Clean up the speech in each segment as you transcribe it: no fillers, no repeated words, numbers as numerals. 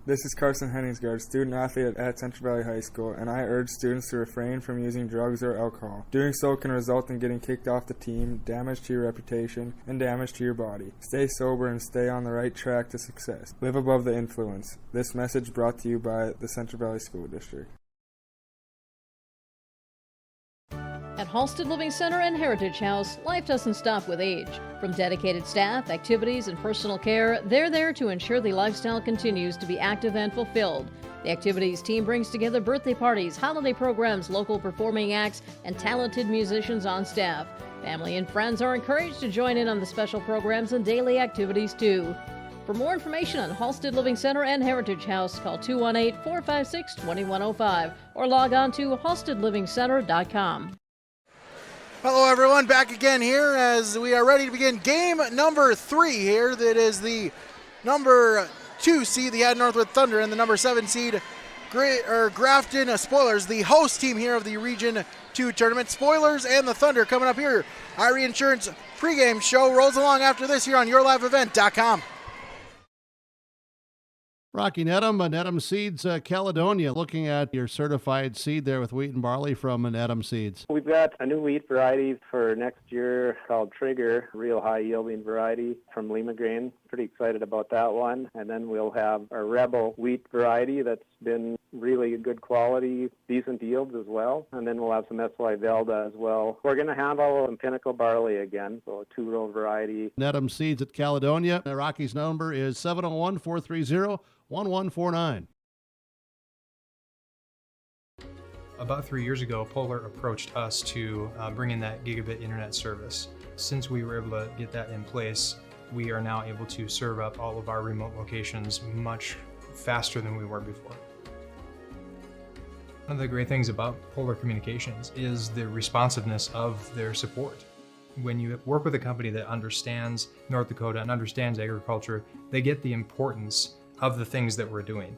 This is Carson Henningsgaard, student athlete at Central Valley High School, and I urge students to refrain from using drugs or alcohol. Doing so can result in getting kicked off the team, damage to your reputation, and damage to your body. Stay sober and stay on the right track to success. Live above the influence. This message brought to you by the Central Valley School District. At Halsted Living Center and Heritage House, life doesn't stop with age. From dedicated staff, activities, and personal care, they're there to ensure the lifestyle continues to be active and fulfilled. The activities team brings together birthday parties, holiday programs, local performing acts, and talented musicians on staff. Family and friends are encouraged to join in on the special programs and daily activities too. For more information on Halsted Living Center and Heritage House, call 218-456-2105 or log on to halstedlivingcenter.com. Hello everyone, back again here as we are ready to begin game number 3 here. That is the number 2 seed, the Hatton-Northwood Thunder, and the number 7 seed, Grafton Spoilers, the host team here of the Region 2 tournament. Spoilers and the Thunder coming up here. Our Insurance pregame show rolls along after this here on YourLiveEvent.com. Rocky Nedham, Nedham Seeds, Caledonia. Looking at your certified seed there with wheat and barley from Nedham Seeds. We've got a new wheat variety for next year called Trigger, real high yielding variety from Lima Grain. Pretty excited about that one. And then we'll have a Rebel wheat variety that's been really good quality, decent yields as well. And then we'll have some SY Velda as well. We're going to handle some Pinnacle barley again, so a 2-row variety. Nedham Seeds at Caledonia. Rocky's number is 701-430-1149. About 3 years ago, Polar approached us to bring in that gigabit internet service. Since we were able to get that in place, we are now able to serve up all of our remote locations much faster than we were before. One of the great things about Polar Communications is the responsiveness of their support. When you work with a company that understands North Dakota and understands agriculture, they get the importance of the things that we're doing.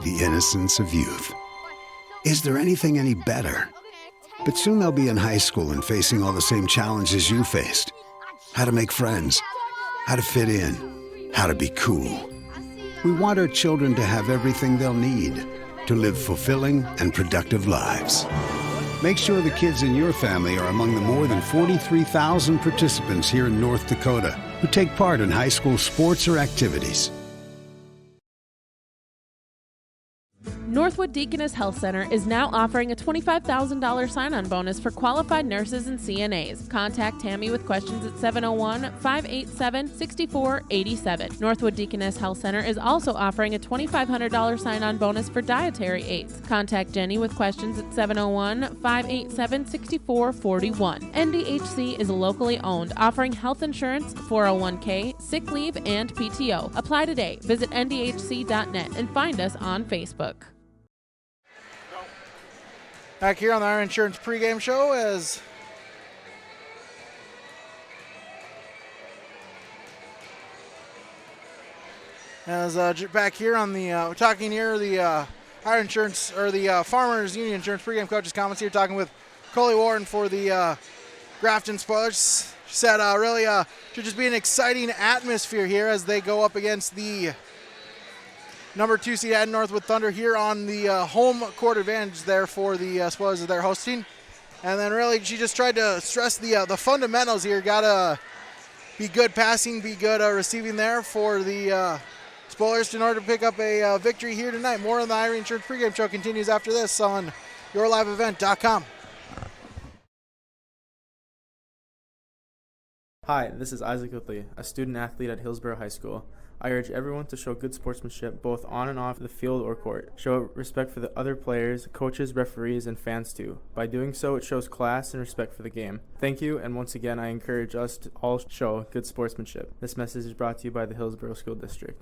The innocence of youth. Is there anything any better? But soon they'll be in high school and facing all the same challenges you faced. How to make friends, how to fit in, how to be cool. We want our children to have everything they'll need to live fulfilling and productive lives. Make sure the kids in your family are among the more than 43,000 participants here in North Dakota who take part in high school sports or activities. Northwood Deaconess Health Center is now offering a $25,000 sign-on bonus for qualified nurses and CNAs. Contact Tammy with questions at 701-587-6487. Northwood Deaconess Health Center is also offering a $2,500 sign-on bonus for dietary aides. Contact Jenny with questions at 701-587-6441. NDHC is locally owned, offering health insurance, 401k, sick leave, and PTO. Apply today. Visit ndhc.net and find us on Facebook. Back here on our Insurance pregame show as back here on the we're talking here the our Insurance or the Farmers Union Insurance pregame coaches comments here, talking with Coley Warren for the Grafton Spoilers. She said really should just be an exciting atmosphere here as they go up against the number 2 seed Hatton-Northwood Thunder here on the home court advantage there for the Spoilers as they're hosting. And then really she just tried to stress the fundamentals here. Gotta be good passing, be good receiving there for the Spoilers in order to pick up a victory here tonight. More on the Irie Insurance pregame show continues after this on YourLiveEvent.com. Hi, this is Isaac Whitley, a student athlete at Hillsborough High School. I urge everyone to show good sportsmanship both on and off the field or court. Show respect for the other players, coaches, referees, and fans too. By doing so, it shows class and respect for the game. Thank you, and once again, I encourage us to all show good sportsmanship. This message is brought to you by the Hillsborough School District.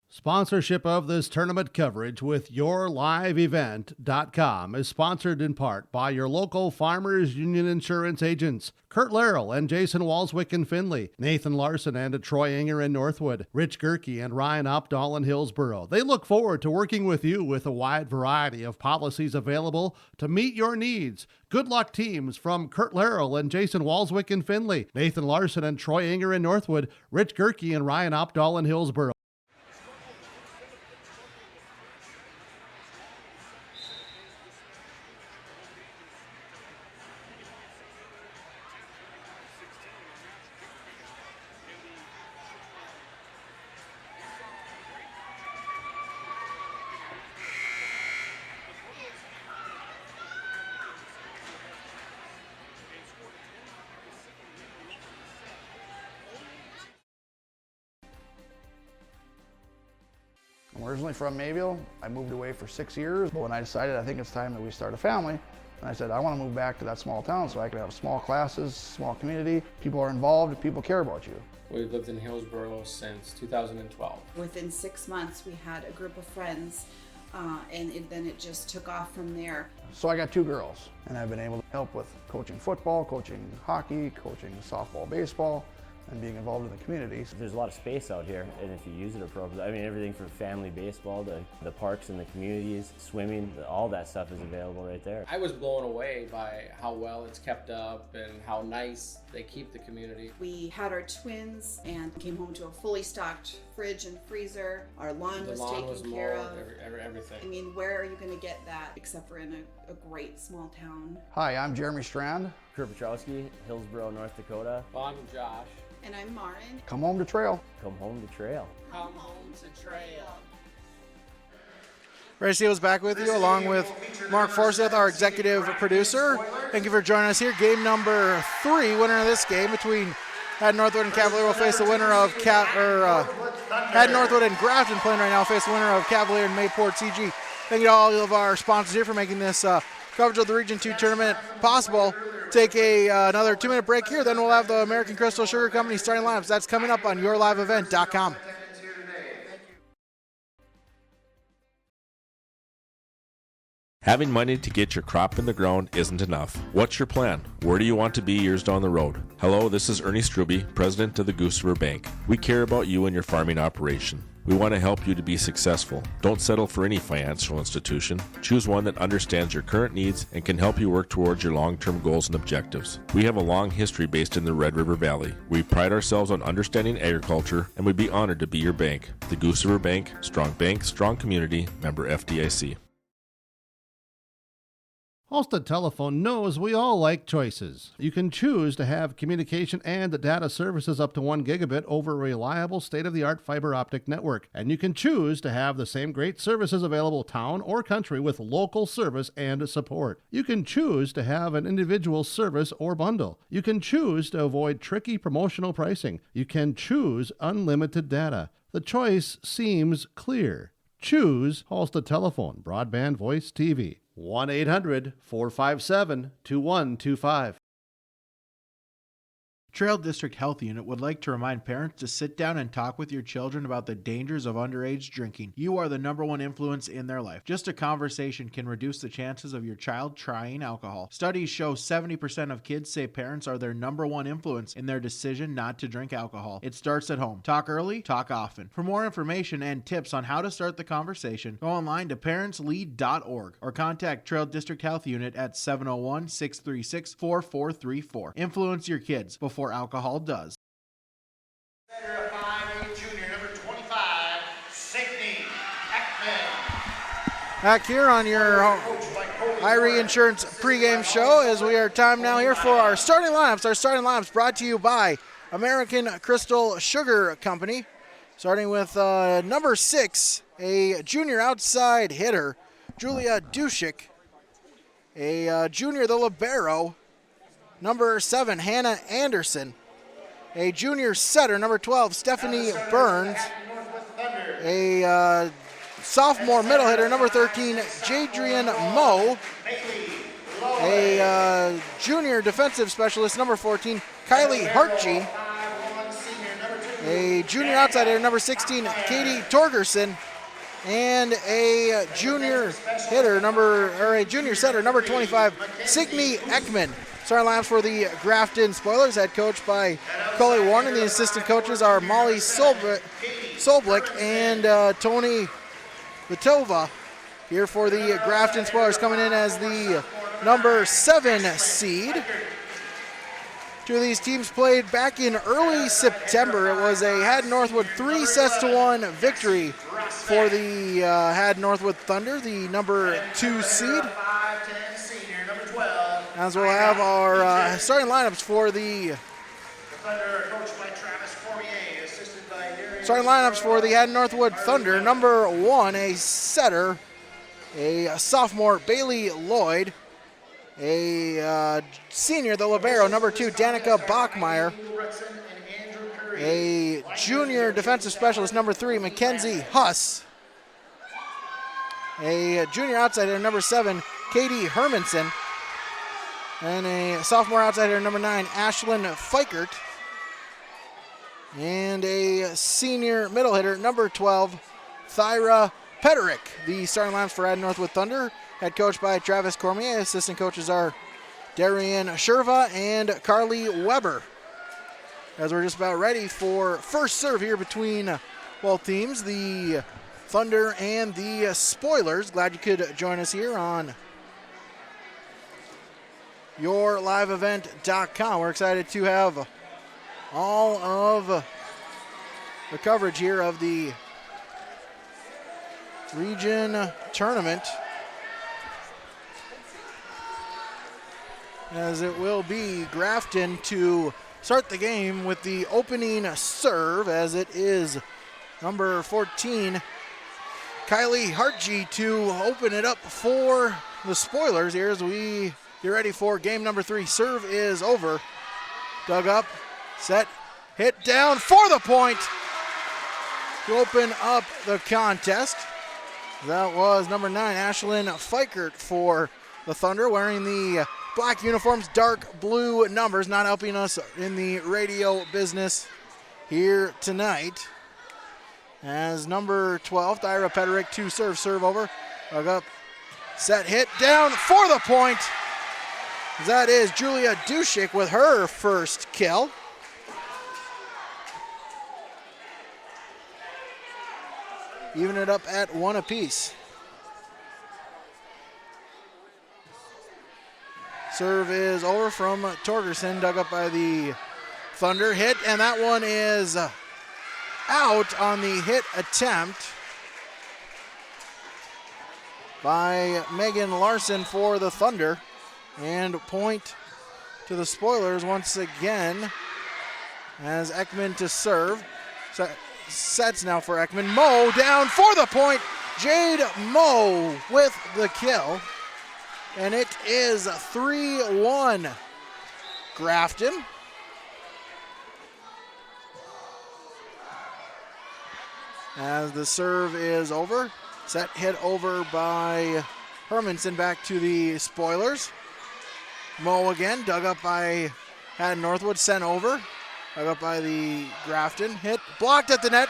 Sponsorship of this tournament coverage with YourLiveEvent.com is sponsored in part by your local Farmers Union Insurance agents, Kurt Larrell and Jason Walswick in Findlay, Nathan Larson and Troy Inger in Northwood, Rich Gerke and Ryan Opdahl in Hillsborough. They look forward to working with you with a wide variety of policies available to meet your needs. Good luck, teams, from Kurt Larrell and Jason Walswick in Findlay, Nathan Larson and Troy Inger in Northwood, Rich Gerke and Ryan Opdahl in Hillsborough. I'm originally from Mayville. I moved away for 6 years, but when I decided I think it's time that we start a family, and I said I want to move back to that small town so I could have small classes, small community, people are involved, people care about you. We've lived in Hillsborough since 2012. Within 6 months, we had a group of friends, and then it just took off from there. So I got 2 girls, and I've been able to help with coaching football, coaching hockey, coaching softball, baseball, and being involved in the community. There's a lot of space out here, and if you use it appropriately, I mean, everything from family baseball to the parks and the communities, swimming, all that stuff is available right there. I was blown away by how well it's kept up and how nice they keep the community. We had our twins and came home to a fully stocked fridge and freezer. Our lawn was taken care of. Everything. I mean, where are you going to get that except for in a great small town? Hi, I'm Jeremy Strand. Kurt Petrowski, Hillsborough, North Dakota. I'm Josh. And I'm Marin. Come home to trail. Come home to trail. Come home to trail. Ray Steele's back with you, along with Mark Forsyth, our executive producer. Thank you for joining us here. Game number 3, winner of this game between Hatton-Northwood and Cavalier will face the winner of Hatton-Northwood and Grafton playing right now, face the winner of Cavalier and Mayport CG. Thank you to all of our sponsors here for making this coverage of the Region 2 tournament possible. Take another 2-minute break here, then we'll have the American Crystal Sugar Company starting lineups. That's coming up on YourLiveEvent.com. Having money to get your crop in the ground isn't enough. What's your plan? Where do you want to be years down the road? Hello, this is Ernie Struby, president of the Goose River Bank. We care about you and your farming operation. We want to help you to be successful. Don't settle for any financial institution. Choose one that understands your current needs and can help you work towards your long-term goals and objectives. We have a long history based in the Red River Valley. We pride ourselves on understanding agriculture, and we'd be honored to be your bank. The Goose River Bank, strong community, member FDIC. Halstead Telephone knows we all like choices. You can choose to have communication and data services up to 1 gigabit over a reliable state-of-the-art fiber optic network. And you can choose to have the same great services available town or country with local service and support. You can choose to have an individual service or bundle. You can choose to avoid tricky promotional pricing. You can choose unlimited data. The choice seems clear. Choose Halstead Telephone, broadband voice TV. 1-800-457-2125. Trail District Health Unit would like to remind parents to sit down and talk with your children about the dangers of underage drinking. You are the #1 influence in their life. Just a conversation can reduce the chances of your child trying alcohol. Studies show 70% of kids say parents are their #1 influence in their decision not to drink alcohol. It starts at home. Talk early, talk often. For more information and tips on how to start the conversation, go online to parentslead.org or contact Trail District Health Unit at 701-636-4434. Influence your kids before alcohol does. Center 5A junior, number 25, Sydney Ekman. Back here on your Irie Insurance pregame show as we are time now here for our starting lineups. Our starting lineups brought to you by American Crystal Sugar Company. Starting with number 6, a junior outside hitter, Julia Dushik. A junior, the libero, number 7, Hannah Anderson. A junior setter, number 12, Stephanie Burns. A sophomore middle hitter, number 13, Jadrian Moe. A junior defensive specialist, number 14, Kylie Hartge. A junior outside hitter, number 16, Katie Torgerson. And a junior hitter, a junior setter, number 25, Signe Ekman. Starting lineups for the Grafton Spoilers, head coached by Coley Warren. The assistant coaches are Molly Solblick and Tony Vitova. Here for the Grafton Spoilers, coming in as the number 7 seed. Two of these teams played back in early September. It was a Hatton-Northwood 3-1 victory for the Hatton-Northwood Thunder, the number 2 seed. As we'll have our starting lineups for the Hatton-Northwood Thunder. Number 1, a setter, a sophomore, Bailey Lloyd. A senior, the libero, number 2, Danica Bachmeyer. A junior defensive specialist, number 3, Mackenzie Huss. A junior outsider, number 7, Katie Hermanson. And a sophomore outsider, number 9, Ashlyn Fikert. And a senior middle hitter, number 12, Thyra Pederick. The starting lineups for Hatton-Northwood Thunder, head coached by Travis Cormier. Assistant coaches are Darian Sherva and Carly Weber. As we're just about ready for first serve here between both teams, the Thunder and the Spoilers. Glad you could join us here on yourliveevent.com. We're excited to have all of the coverage here of the region tournament, as it will be Grafton to start the game with the opening serve, as it is number 14, Kylie Hartge, to open it up for the Spoilers here as we get ready for game number 3. Serve is over. Dug up, set, hit down for the point to open up the contest. That was number 9, Ashlyn Fikert for the Thunder, wearing the black uniforms, dark blue numbers, not helping us in the radio business here tonight. As number 12, Thyra Pederick, to serve over. Dug up, set, hit down for the point. That is Julia Dushik with her first kill. Even it up at 1 apiece. Serve is over from Torgerson, dug up by the Thunder. Hit, and that one is out on the hit attempt by Megan Larson for the Thunder. And point to the Spoilers once again as Ekman to serve. Sets now for Ekman. Moe down for the point. Jade Moe with the kill. And it is 3-1 Grafton. As the serve is over. Set hit over by Hermanson, back to the Spoilers. Moe again, dug up by Hatton-Northwood, sent over. Dug up by the Grafton. Hit, blocked at the net.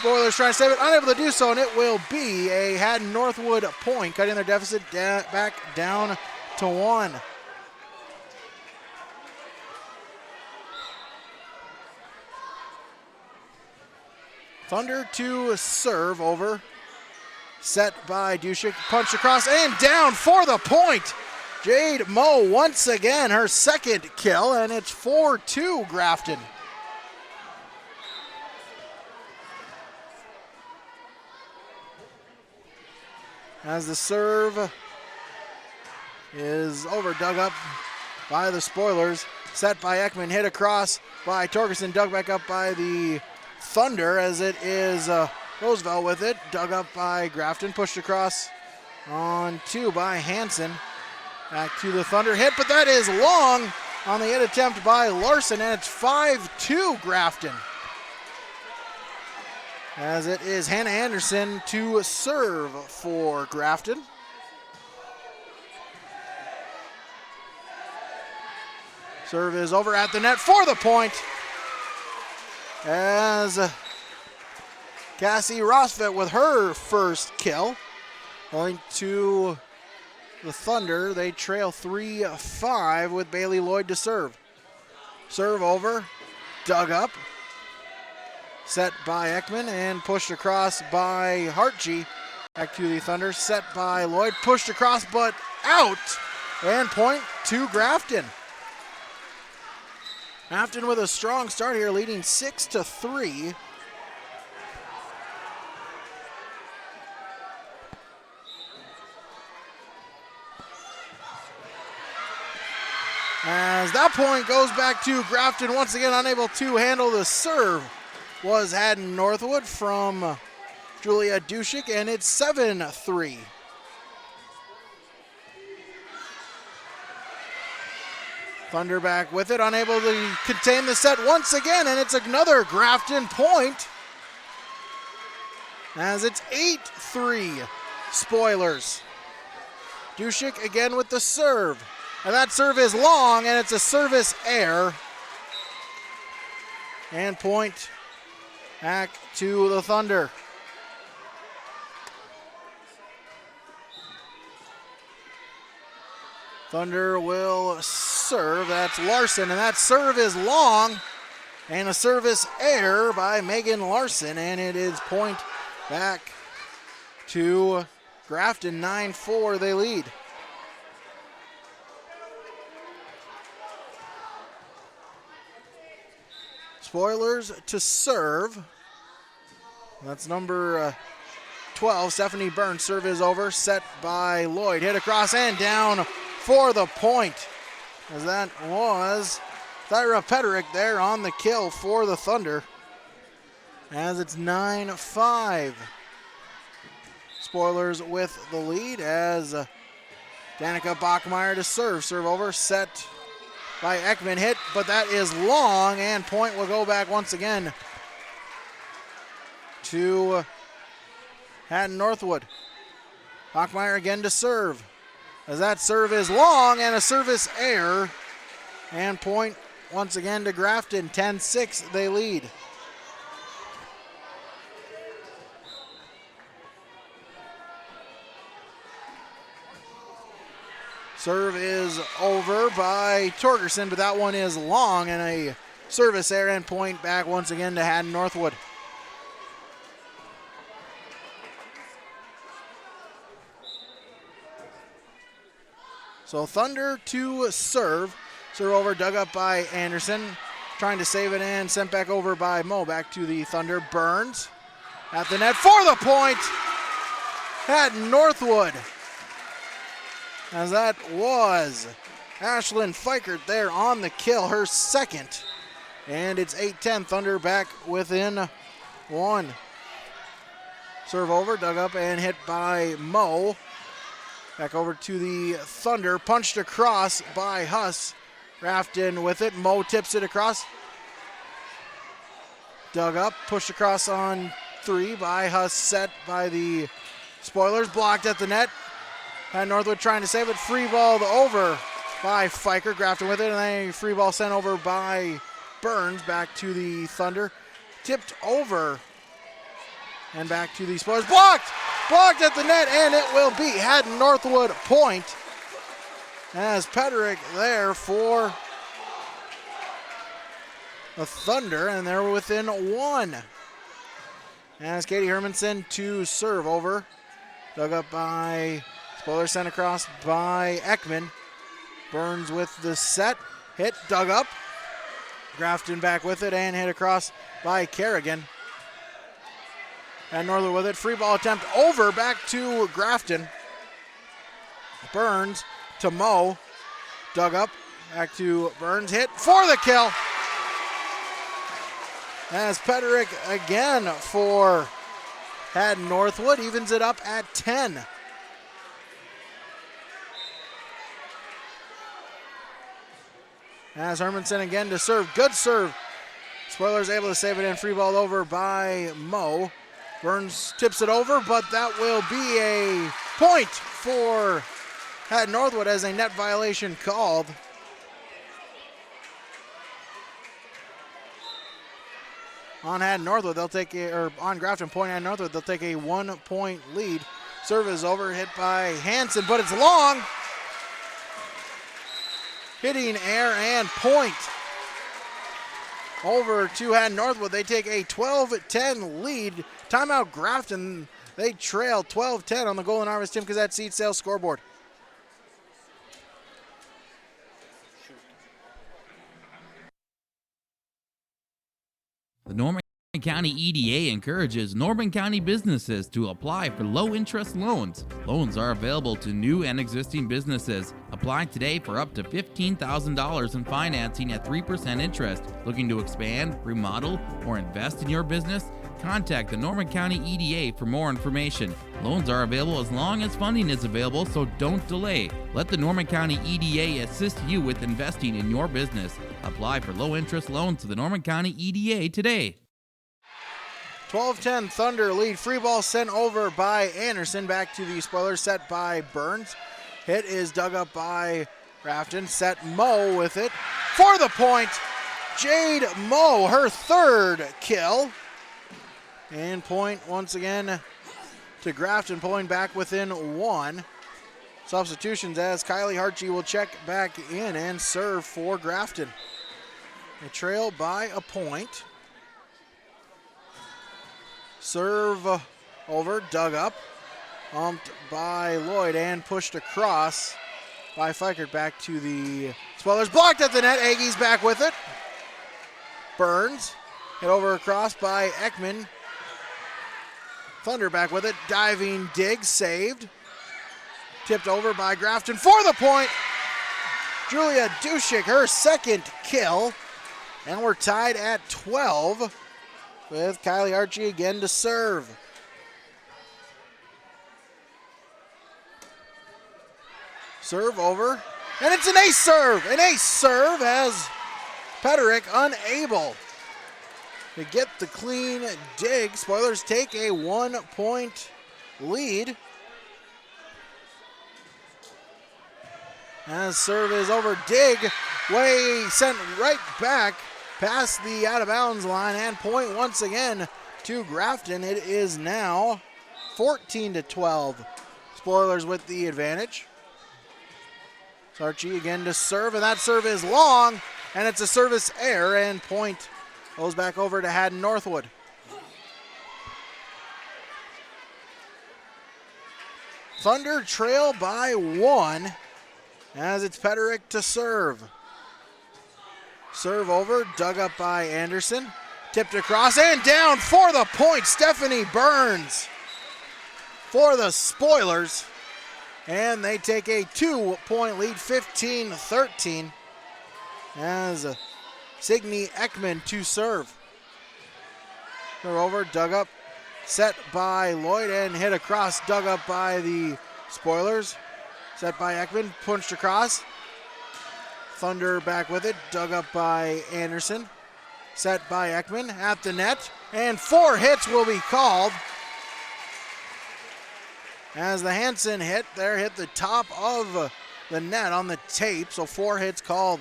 Spoilers trying to save it, unable to do so, and it will be a Hatton-Northwood point, cutting their deficit back down to 1. Thunder to serve over. Set by Dushik, punched across and down for the point. Jade Moe once again, her second kill, and it's 4-2 Grafton. As the serve is over, dug up by the Spoilers. Set by Ekman, hit across by Torgerson, dug back up by the Thunder, as it is Roosevelt with it. Dug up by Grafton, pushed across on 2 by Hansen. Back to the Thunder, hit, but that is long on the hit attempt by Larson, and it's 5-2 Grafton. As it is Hannah Anderson to serve for Grafton. Serve is over at the net for the point. As Cassie Rosfett with her first kill. Point to the Thunder. They trail 3-5 with Bailey Lloyd to serve. Serve over, dug up. Set by Ekman and pushed across by Hartje. Back to the Thunder, set by Lloyd, pushed across but out. And point to Grafton. Grafton with a strong start here, leading 6-3. As that point goes back to Grafton, once again unable to handle the serve was Hatton-Northwood from Julia Dushik, and it's 7-3. Thunder back with it, unable to contain the set once again, and it's another Grafton point. As it's 8-3 Spoilers. Dushik again with the serve. And that serve is long, and it's a service error. And point back to the Thunder. Thunder will serve. That's Larson, and that serve is long. And a service error by Megan Larson, and it is point back to Grafton. 9-4, they lead. Spoilers to serve. That's number 12, Stephanie Burns. Serve is over, set by Lloyd. Hit across and down for the point. As that was Thyra Petterick there on the kill for the Thunder. As it's 9-5. Spoilers with the lead as Danica Bachmeyer to serve. Serve over, set by Ekman, hit, but that is long, and point will go back once again to Hatton-Northwood. Bachmeyer again to serve, as that serve is long, and a service error, and point once again to Grafton. 10-6, they lead. Serve is over by Torgerson, but that one is long, and a service error, and point back once again to Hatton-Northwood. So Thunder to serve. Serve over, dug up by Anderson. Trying to save it and sent back over by Moe. Back to the Thunder. Burns at the net for the point. Hatton-Northwood. As that was Ashlyn Fikert there on the kill, her second. And it's 8-10, Thunder back within one. Serve over, dug up and hit by Moe. Back over to the Thunder, punched across by Huss. Grafton with it, Moe tips it across. Dug up, pushed across on three by Huss, set by the Spoilers, blocked at the net. Northwood trying to save it, free ball over by Fikert. Grafton with it, and then a free ball sent over by Burns back to the Thunder. Tipped over and back to the Spoilers. Blocked at the net, and it will be Hatton-Northwood point. As Petterick there for the Thunder, and they're within one. As Katie Hermanson to serve over. Dug up by Spoiler, sent across by Ekman. Burns with the set. Hit, dug up. Grafton back with it and hit across by Kerrigan. And Northwood with it. Free ball attempt over back to Grafton. Burns to Moe. Dug up. Back to Burns. Hit for the kill. As Petterick again for Hatton-Northwood evens it up at 10. As Hermanson again to serve. Good serve. Spoilers able to save it in. Free ball over by Moe. Burns tips it over, but that will be a point for Hatton-Northwood as a net violation called. On Hatton-Northwood, they'll take on Grafton Point Hatton-Northwood, they'll take a 1-point lead. Serve is over, hit by Hansen, but it's long. Hitting air and point. Over to Hatton-Northwood, they take a 12-10 lead. Timeout Grafton, they trail 12-10 on the Golden Harvest Tim Cassette Seed Sales scoreboard. The Norman County EDA encourages Norman County businesses to apply for low-interest loans. Loans are available to new and existing businesses. Apply today for up to $15,000 in financing at 3% interest. Looking to expand, remodel, or invest in your business? Contact the Norman County EDA for more information. Loans are available as long as funding is available, so don't delay. Let the Norman County EDA assist you with investing in your business. Apply for low-interest loans to the Norman County EDA today. 12-10 Thunder lead. Free ball sent over by Anderson. Back to the Spoilers, set by Burns. Hit is dug up by Grafton. Set Moe with it. For the point, Jade Moe, her third kill. And point once again to Grafton, pulling back within one. Substitutions as Kylie Hartje will check back in and serve for Grafton. They trail by a point. Serve over, dug up, bumped by Lloyd and pushed across by Fikert. Back to the Spoilers, blocked at the net. Aggies back with it. Burns, hit over across by Ekman. Thunder back with it, diving dig, saved. Tipped over by Grafton for the point. Julia Dushik, her second kill. And we're tied at 12. With Kylie Archie again to serve. Serve over, and it's an ace serve. An ace serve as Pederick unable to get the clean dig. Spoilers take a 1-point lead. As serve is over, dig, way sent right back. Past the out-of-bounds line, and point once again to Grafton. It is now 14-12. Spoilers with the advantage. Sarchi again to serve, and that serve is long, and it's a service error, and point goes back over to Hatton-Northwood. Thunder trail by one as it's Pederick to serve. Serve over, dug up by Anderson. Tipped across and down for the point. Stephanie Burns for the Spoilers. And they take a 2-point lead, 15-13. As Signe Ekman to serve. Serve over, dug up, set by Lloyd and hit across, dug up by the Spoilers. Set by Ekman, punched across. Thunder back with it, dug up by Anderson. Set by Ekman at the net, and 4 hits will be called. As the Hansen hit there, hit the top of the net on the tape, so 4 hits called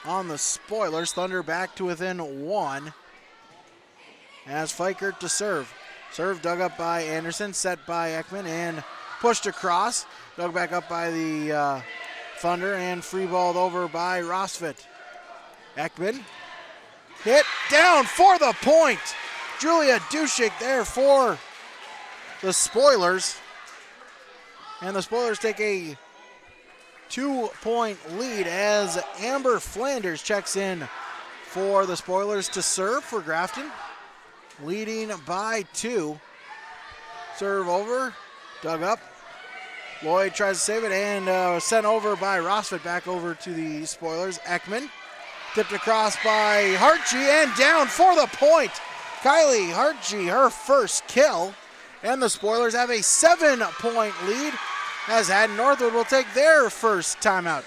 on the Spoilers. Thunder back to within 1. As Fikert to serve. Serve dug up by Anderson, set by Ekman, and pushed across. Dug back up by the Thunder and free-balled over by Rosfit. Ekman hit down for the point. Julia Dushik there for the Spoilers. And the Spoilers take a 2-point lead as Amber Flanders checks in for the Spoilers to serve for Grafton. Leading by 2. Serve over, dug up. Lloyd tries to save it and sent over by Rosfit back over to the Spoilers. Ekman tipped across by Hartje and down for the point. Kylie Hartje, her first kill. And the Spoilers have a 7-point lead as Hatton-Northwood will take their first timeout.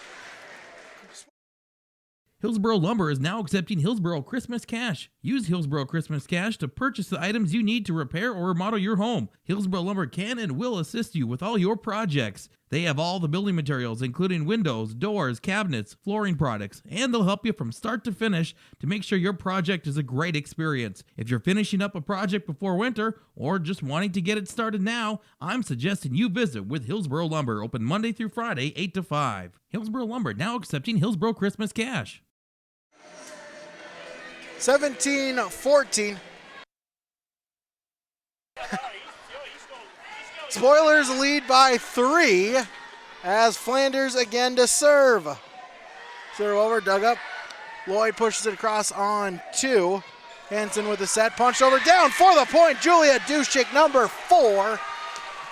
Hillsboro Lumber is now accepting Hillsboro Christmas Cash. Use Hillsboro Christmas Cash to purchase the items you need to repair or remodel your home. Hillsboro Lumber can and will assist you with all your projects. They have all the building materials, including windows, doors, cabinets, flooring products, and they'll help you from start to finish to make sure your project is a great experience. If you're finishing up a project before winter or just wanting to get it started now, I'm suggesting you visit with Hillsboro Lumber, open Monday through Friday, 8 to 5. Hillsboro Lumber now accepting Hillsboro Christmas Cash. 17-14. Spoilers lead by 3 as Flanders again to serve. Serve over, dug up. Lloyd pushes it across on 2. Hansen with the set, punch over, down for the point. Julia Dushik, number 4.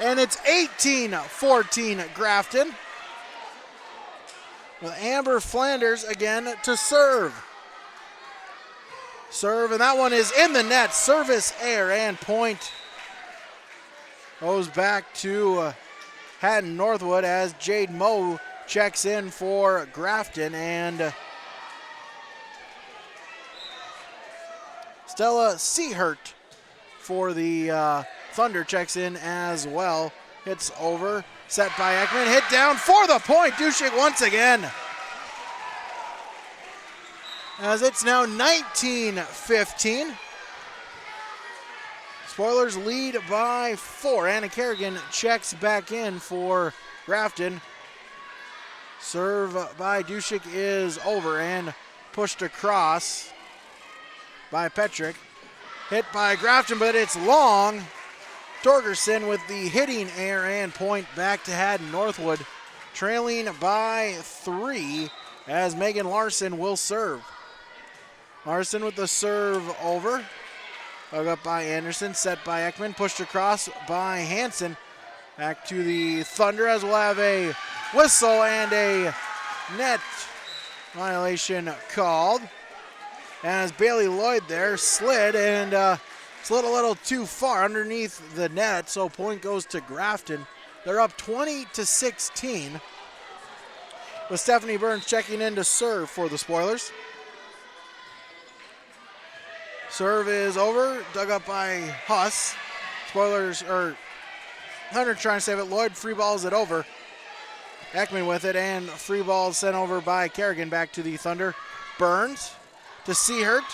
And it's 18-14 Grafton. With Amber Flanders again to serve. Serve, and that one is in the net. Service, air, and point. Goes back to Hatton-Northwood as Jade Moe checks in for Grafton, and Stella Seahert for the Thunder checks in as well. Hits over, set by Ekman, hit down for the point. Dushik once again. As it's now 19-15. Spoilers lead by 4. Anna Kerrigan checks back in for Grafton. Serve by Dushik is over and pushed across by Petrick. Hit by Grafton, but it's long. Torgerson with the hitting air and point back to Hatton-Northwood. Trailing by 3 as Megan Larson will serve. Larson with the serve over. Dug up by Anderson, set by Ekman, pushed across by Hansen. Back to the Thunder as we'll have a whistle and a net violation called. As Bailey Lloyd there slid and slid a little too far underneath the net, so point goes to Grafton. They're up 20-16 with Stephanie Burns checking in to serve for the Spoilers. Serve is over, dug up by Huss. Spoilers, or Thunder trying to save it. Lloyd free balls it over. Ekman with it, and free ball sent over by Kerrigan back to the Thunder. Burns to Seahert,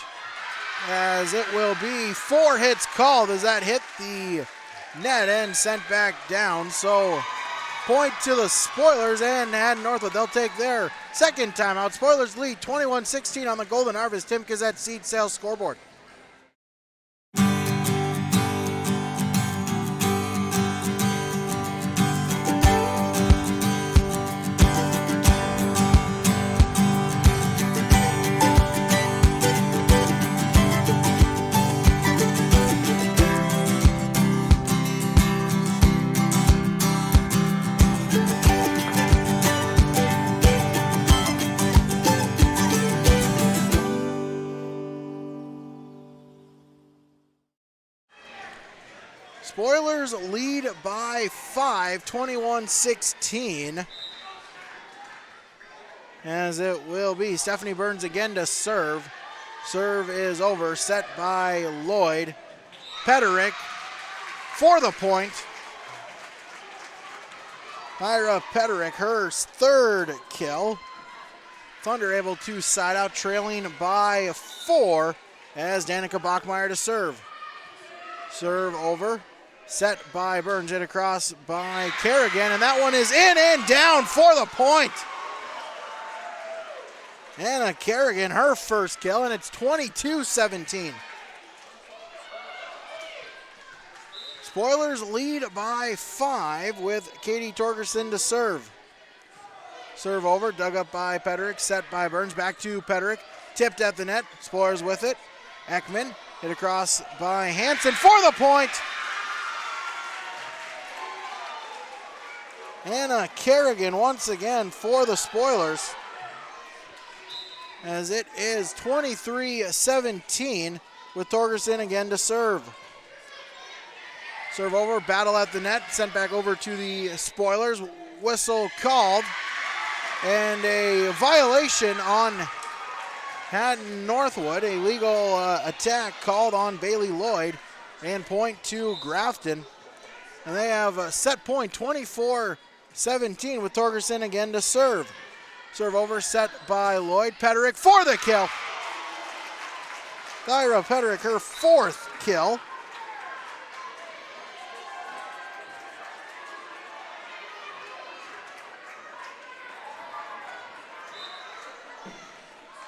as it will be 4 hits called as that hit the net and sent back down. So point to the Spoilers and Hatton-Northwood. They'll take their second timeout. Spoilers lead 21-16 on the Golden Harvest Tim Kazette Seed Sales scoreboard. Spoilers lead by 5, 21-16. As it will be Stephanie Burns again to serve. Serve is over, set by Lloyd. Peterick for the point. Myra Peterick, her 3rd kill. Thunder able to side out, trailing by 4 as Danica Bachmeyer to serve. Serve over. Set by Burns, hit across by Kerrigan, and that one is in and down for the point. Anna Kerrigan, her 1st kill, and it's 22-17. Spoilers lead by 5 with Katie Torgerson to serve. Serve over, dug up by Peterick, set by Burns, back to Peterick, tipped at the net, Spoilers with it. Ekman, hit across by Hansen for the point. Anna Kerrigan once again for the Spoilers, as it is 23-17 with Torgerson again to serve. Serve over, battle at the net, sent back over to the Spoilers. Whistle called, and a violation on Hatton-Northwood. A legal attack called on Bailey Lloyd, and point to Grafton. And they have a set point 24-17 with Torgerson again to serve. Serve over, set by Lloyd. Petterick for the kill. Thyra Petterick, her 4th kill.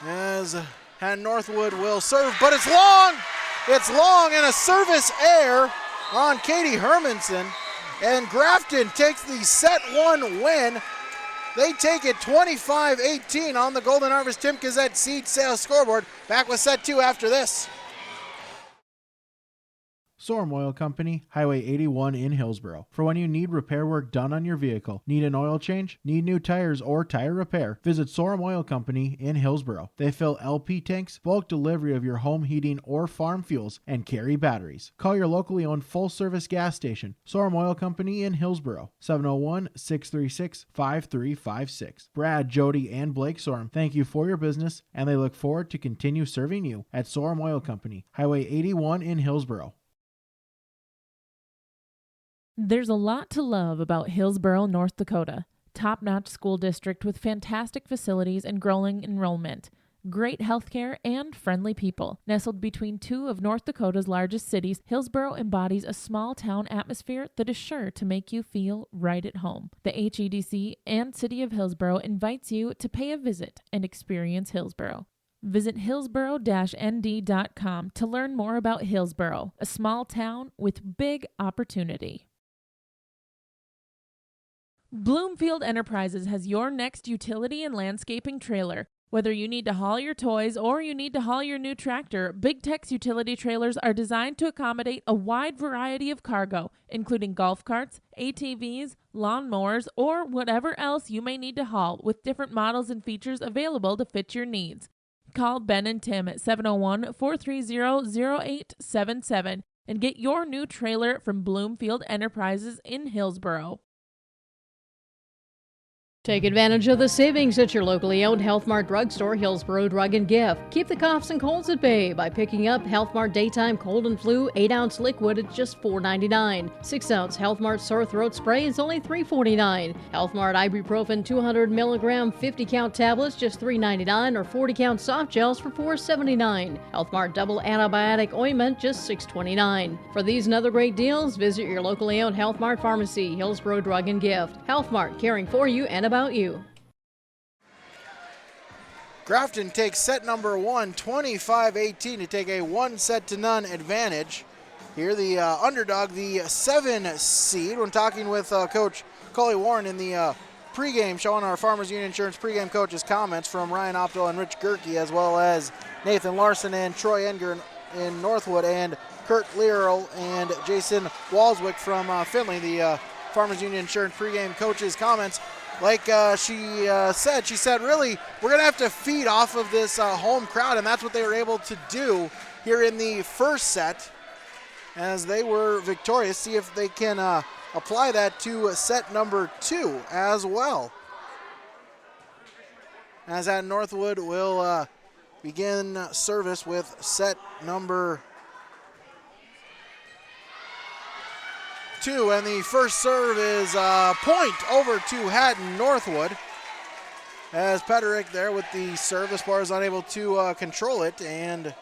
As Hatton-Northwood will serve, but it's long! It's long, and a service error on Katie Hermanson. And Grafton takes the set 1 win. They take it 25-18 on the Golden Harvest Tim Gazette seed sales scoreboard. Back with set 2 after this. Sorum Oil Company, Highway 81 in Hillsboro. For when you need repair work done on your vehicle, need an oil change, need new tires or tire repair, visit Sorum Oil Company in Hillsboro. They fill LP tanks, bulk delivery of your home heating or farm fuels, and carry batteries. Call your locally owned full-service gas station, Sorum Oil Company in Hillsboro, 701-636-5356. Brad, Jody, and Blake Sorum thank you for your business, and they look forward to continue serving you at Sorum Oil Company, Highway 81 in Hillsboro. There's a lot to love about Hillsboro, North Dakota. Top-notch school district with fantastic facilities and growing enrollment. Great healthcare and friendly people. Nestled between 2 of North Dakota's largest cities, Hillsboro embodies a small-town atmosphere that is sure to make you feel right at home. The HEDC and City of Hillsboro invites you to pay a visit and experience Hillsboro. Visit hillsboro-nd.com to learn more about Hillsboro, a small town with big opportunity. Bloomfield Enterprises has your next utility and landscaping trailer. Whether you need to haul your toys or you need to haul your new tractor, Big Tex utility trailers are designed to accommodate a wide variety of cargo, including golf carts, ATVs, lawnmowers, or whatever else you may need to haul, with different models and features available to fit your needs. Call Ben and Tim at 701-430-0877 and get your new trailer from Bloomfield Enterprises in Hillsboro. Take advantage of the savings at your locally owned Health Mart drugstore, Hillsboro Drug and Gift. Keep the coughs and colds at bay by picking up Health Mart Daytime Cold and Flu 8-ounce liquid at just $4.99. 6-ounce Health Mart Sore Throat Spray is only $3.49. Health Mart Ibuprofen 200 milligram 50-count tablets just $3.99, or 40-count soft gels for $4.79. Health Mart Double Antibiotic Ointment just $6.29. For these and other great deals, visit your locally owned Health Mart Pharmacy, Hillsboro Drug and Gift. Health Mart, caring for you and about you. Grafton takes set number 1, 25-18, to take a 1-0 advantage. Here the underdog, the 7 seed. When talking with Coach Coley Warren in the pregame, showing our Farmers Union Insurance pregame coaches comments from Ryan Opdahl and Rich Gerke, as well as Nathan Larson and Troy Enger in Northwood, and Kurt Learl and Jason Walswick from Finley, the Farmers Union Insurance pregame coaches comments. Like she said, really, we're going to have to feed off of this home crowd, and that's what they were able to do here in the first set as they were victorious. See if they can apply that to set number 2 as well. As Hatton-Northwood will begin service with set number 2, and the first serve is point over to Hatton-Northwood as Petterick there with the serve. The Spurs unable to control it, and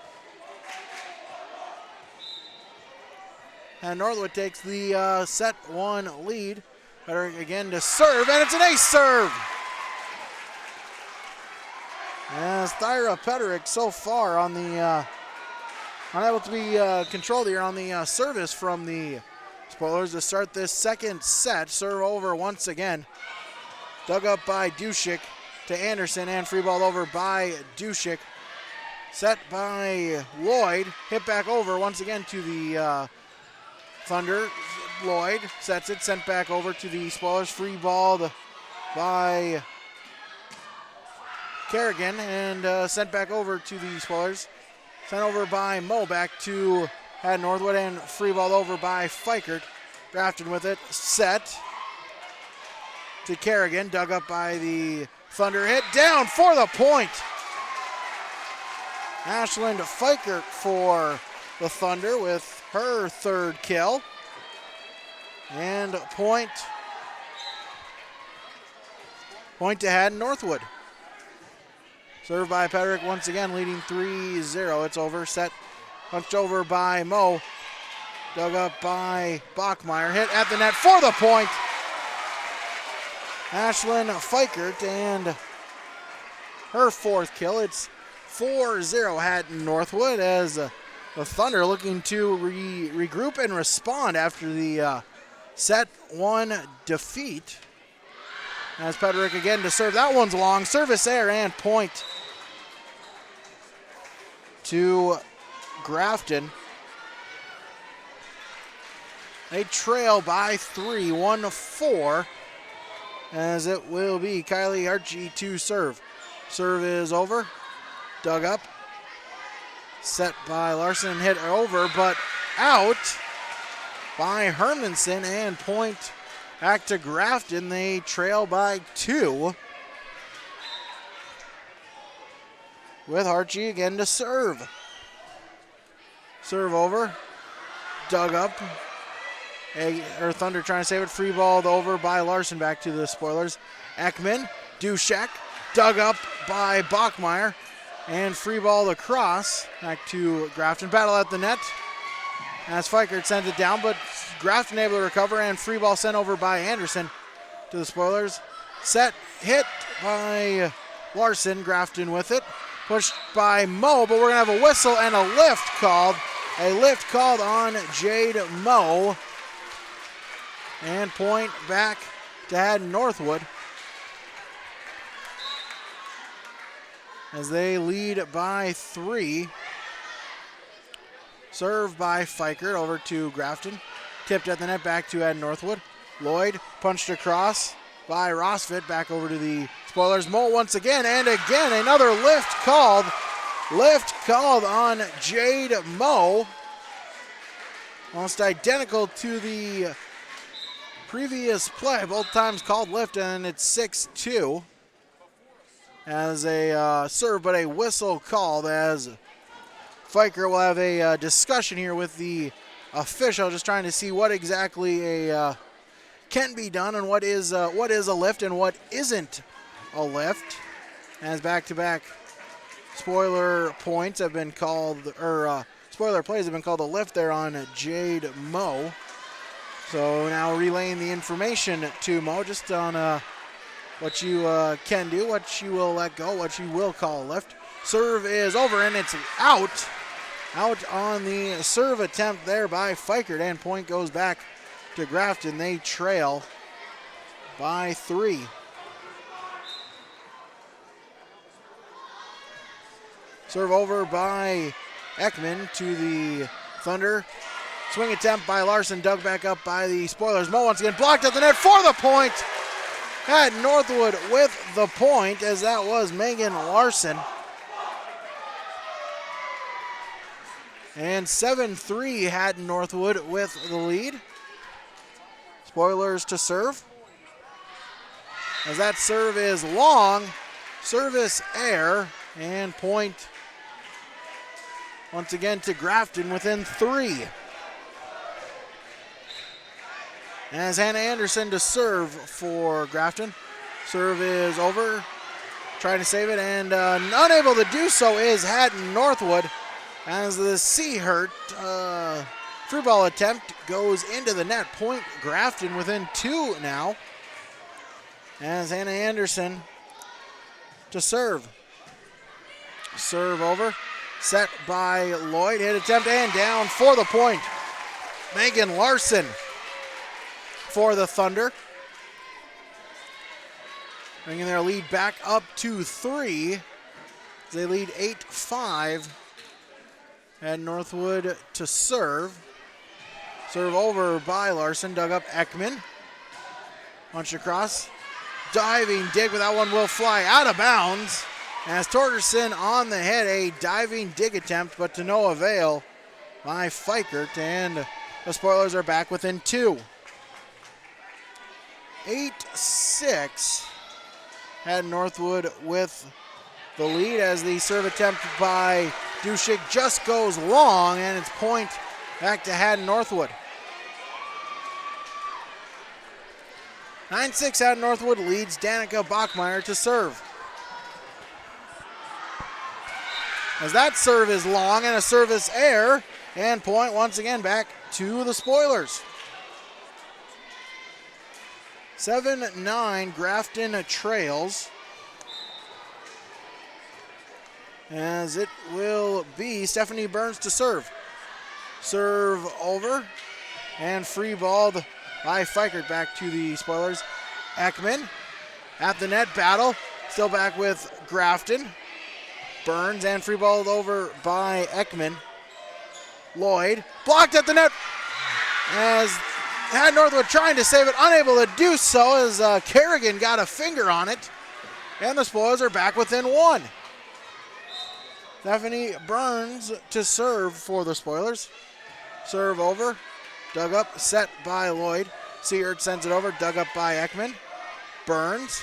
Hatton-Northwood takes the set 1 lead. Petterick again to serve, and it's an ace serve. As Thyra Petterick so far on the unable to be controlled here on the service from the Spoilers to start this second set. Serve over once again. Dug up by Dushik to Anderson, and free ball over by Dushik. Set by Lloyd. Hit back over once again to the Thunder. Lloyd sets it, sent back over to the Spoilers. Free ball by Kerrigan, and sent back over to the Spoilers. Sent over by Mo back to Hatton-Northwood, and free ball over by Fikert. Grafton with it, set to Kerrigan, dug up by the Thunder, hit down for the point. Ashland Fikert for the Thunder with her third kill. And point to Hatton-Northwood. Served by Pedrick once again, leading 3-0. It's over. Set punched over by Moe. Dug up by Bachmeyer. Hit at the net for the point. Ashlyn Fikert and her fourth kill. It's 4-0 Hatton-Northwood as the Thunder looking to regroup and respond after the set one defeat. As Pedrick again to serve. That one's long. Service air and point to Grafton. They trail by 3, 1-4, as it will be Kylie Archie to serve. Serve is over. Dug up. Set by Larson. Hit over, but out by Hermanson, and point back to Grafton. They trail by 2. With Archie again to serve. Serve over. Dug up. Thunder trying to save it. Free balled over by Larson. Back to the spoilers. Ekman. Dushek. Dug up by Bachmeyer. And free balled across. Back to Grafton. Battle at the net. As Fikert sent it down, but Grafton able to recover. And free ball sent over by Anderson to the spoilers. Set. Hit by Larson. Grafton with it. Pushed by Moe, but we're going to have a whistle and a lift called. A lift called on Jade Moe. And point back to Hatton-Northwood as they lead by 3. Serve by Fikert over to Grafton. Tipped at the net back to Hatton-Northwood. Lloyd punched across by Rosfit. Back over to the spoilers. Moe once again, and again another lift called. Lift called on Jade Moe. Almost identical to the previous play. Both times called lift, and it's 6-2. As a serve, but a whistle called as Fikert will have a discussion here with the official, just trying to see what exactly can be done and what is a lift and what isn't a lift. As back-to-back spoiler points have been called, or spoiler plays have been called a lift there on Jade Moe. So now relaying the information to Moe just on what you can do, what you will let go, what you will call a lift. Serve is over, and it's out. Out on the serve attempt there by Fikert, and point goes back to Grafton. They trail by 3. Serve over by Ekman to the Thunder. Swing attempt by Larson, dug back up by the spoilers. Moe once again blocked at the net for the point. Hatton-Northwood with the point, as that was Megan Larson. And 7-3 Hatton-Northwood with the lead. Spoilers to serve. As that serve is long, service air, and point once again to Grafton within 3. As Hannah Anderson to serve for Grafton. Serve is over. Trying to save it, and unable to do so is Hatton-Northwood. As the Seahurt free ball attempt goes into the net. Point Grafton within 2 now. As Hannah Anderson to serve. Serve over. Set by Lloyd. Hit attempt and down for the point. Megan Larson for the Thunder. Bringing their lead back up to 3. They lead 8-5. Hatton-Northwood to serve. Serve over by Larson. Dug up Ekman. Punch across. Diving dig, but that one will fly out of bounds. As Torgerson on the head, a diving dig attempt, but to no avail by Fikert. And the spoilers are back within 2. 8-6. Hatton-Northwood with the lead as the serve attempt by Dushik just goes long, and it's point back to Hatton-Northwood. 9-6 Hatton-Northwood leads Danica Bachmeyer to serve. As that serve is long and a service error, and point once again back to the Spoilers. 7-9 Grafton trails. As it will be Stephanie Burns to serve. Serve over and free balled by Fikert back to the Spoilers. Ekman at the net, battle, still back with Grafton. Burns and free balled over by Ekman. Lloyd blocked at the net as Hatton-Northwood trying to save it, unable to do so as Kerrigan got a finger on it. And the Spoilers are back within one. Stephanie Burns to serve for the Spoilers. Serve over, dug up, set by Lloyd. Seert sends it over, dug up by Ekman. Burns,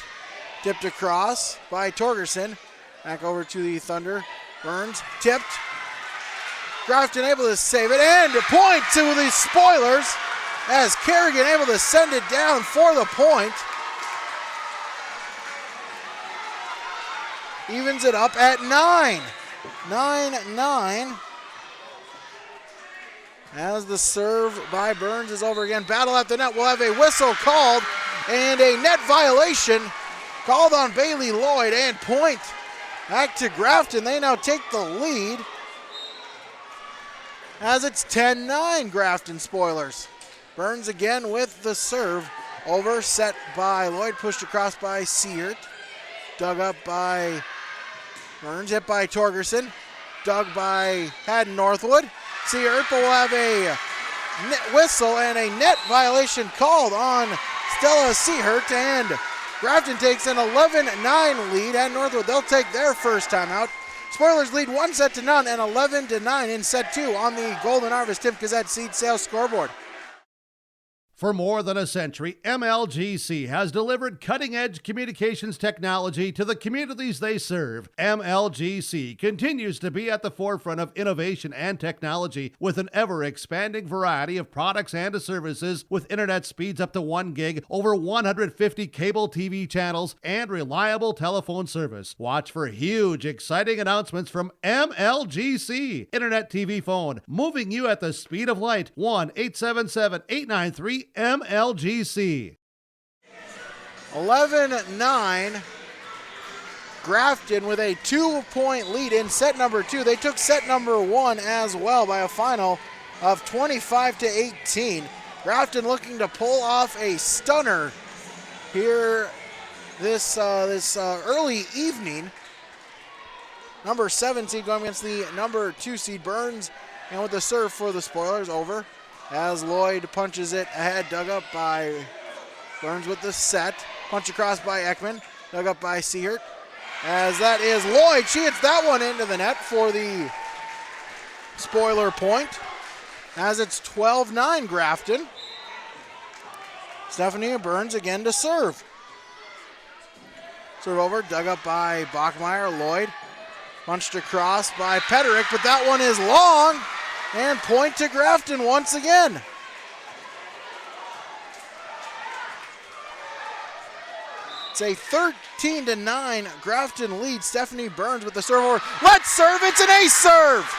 tipped across by Torgerson. Back over to the Thunder. Burns, tipped. Grafton able to save it, and a point to the Spoilers as Kerrigan able to send it down for the point. Evens it up at 9. 9-9. As the serve by Burns is over again. Battle at the net. We'll have a whistle called and a net violation called on Bailey Lloyd, and point back to Grafton. They now take the lead as it's 10-9 Grafton Spoilers. Burns again with the serve over, set by Lloyd, pushed across by Seert. Dug up by Burns, hit by Torgerson. Dug by Hatton-Northwood. Seert will have a net whistle and a net violation called on Stella Seert, and Grafton takes an 11-9 lead. Hatton-Northwood, they'll take their first timeout. Spoilers lead 1-0 and 11-9 in set 2 on the Golden Harvest Timp Gazette seed sales scoreboard. For more than a century, MLGC has delivered cutting-edge communications technology to the communities they serve. MLGC continues to be at the forefront of innovation and technology with an ever-expanding variety of products and services with internet speeds up to 1 gig, over 150 cable TV channels, and reliable telephone service. Watch for huge, exciting announcements from MLGC. Internet TV phone, moving you at the speed of light. 1-877-893 MLGC. 11-9. Grafton with a 2-point lead in set number 2. They took set number 1 as well by a final of 25-18. Grafton looking to pull off a stunner here this early evening. Number 7 seed going against the number 2 seed Burns, and with the serve for the Spoilers over as Lloyd punches it ahead, dug up by Burns with the set. Punch across by Ekman, dug up by Seert. As that is Lloyd, she hits that one into the net for the Spoiler point. As it's 12-9 Grafton. Stephanie Burns again to serve. Serve over, dug up by Bachmeyer. Lloyd punched across by Petterick, but that one is long. And point to Grafton once again. It's a 13-9 Grafton lead. Stephanie Burns with the serve over. Let's serve. It's an ace serve.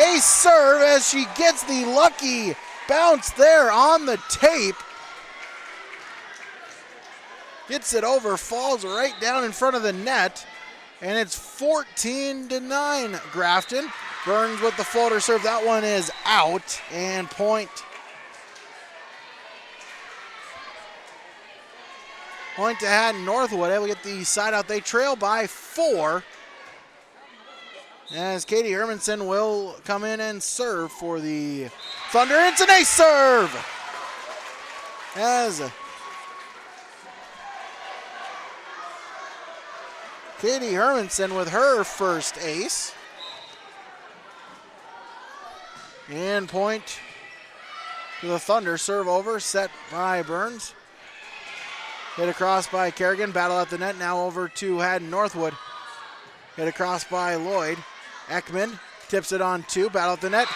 Ace serve as she gets the lucky bounce there on the tape. Gets it over, falls right down in front of the net. And it's 14-9 Grafton. Burns with the floater serve. That one is out, and point. Point to Hatton-Northwood. Able to get the side out. They trail by 4. As Katie Hermanson will come in and serve for the Thunder. It's an ace serve. As Katie Hermanson with her first ace. And point to the Thunder. Serve over, set by Burns. Hit across by Kerrigan. Battle at the net. Now over to Hatton-Northwood. Hit across by Lloyd. Ekman tips it on 2, battle at the net.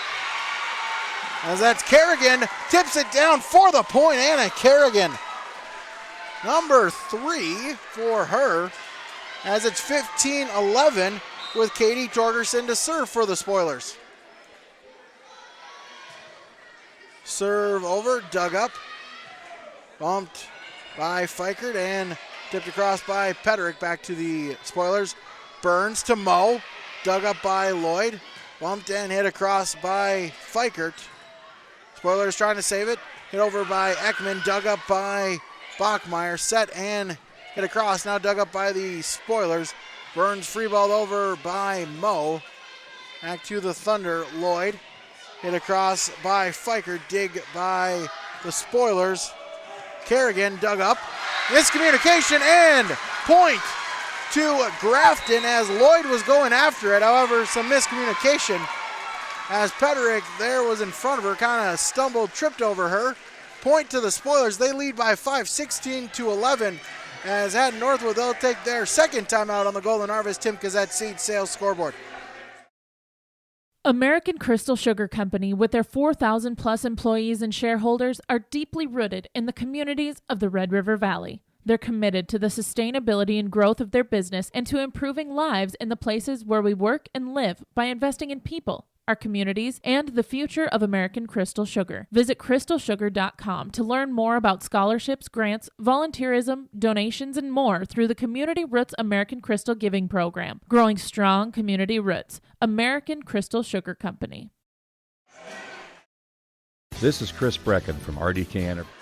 As that's Kerrigan, tips it down for the point, Anna Kerrigan. Number 3 for her, as it's 15-11 with Katie Torgerson to serve for the Spoilers. Serve over, dug up, bumped by Fikert and tipped across by Peterick back to the Spoilers. Burns to Moe, dug up by Lloyd, bumped and hit across by Fikert. Spoilers trying to save it, hit over by Ekman, dug up by Bachmeyer, set and hit across, now dug up by the Spoilers. Burns free ball over by Moe. Back to the Thunder, Lloyd. Hit across by Fikert, dig by the Spoilers. Kerrigan dug up. Miscommunication and point to Grafton as Lloyd was going after it. However, some miscommunication as Peterick there was in front of her, kind of stumbled, tripped over her. Point to the Spoilers. They lead by 5, 16-11. As Hatton-Northwood, they'll take their second timeout on the Golden Harvest Tim Gazette Seed Sales scoreboard. American Crystal Sugar Company, with their 4,000 plus employees and shareholders, are deeply rooted in the communities of the Red River Valley. They're committed to the sustainability and growth of their business and to improving lives in the places where we work and live by investing in people, our communities, and the future of American Crystal Sugar. Visit crystalsugar.com to learn more about scholarships, grants, volunteerism, donations, and more through the Community Roots American Crystal Giving Program. Growing strong community roots. American Crystal Sugar Company. This is Chris Brecken from RDK Enterprise.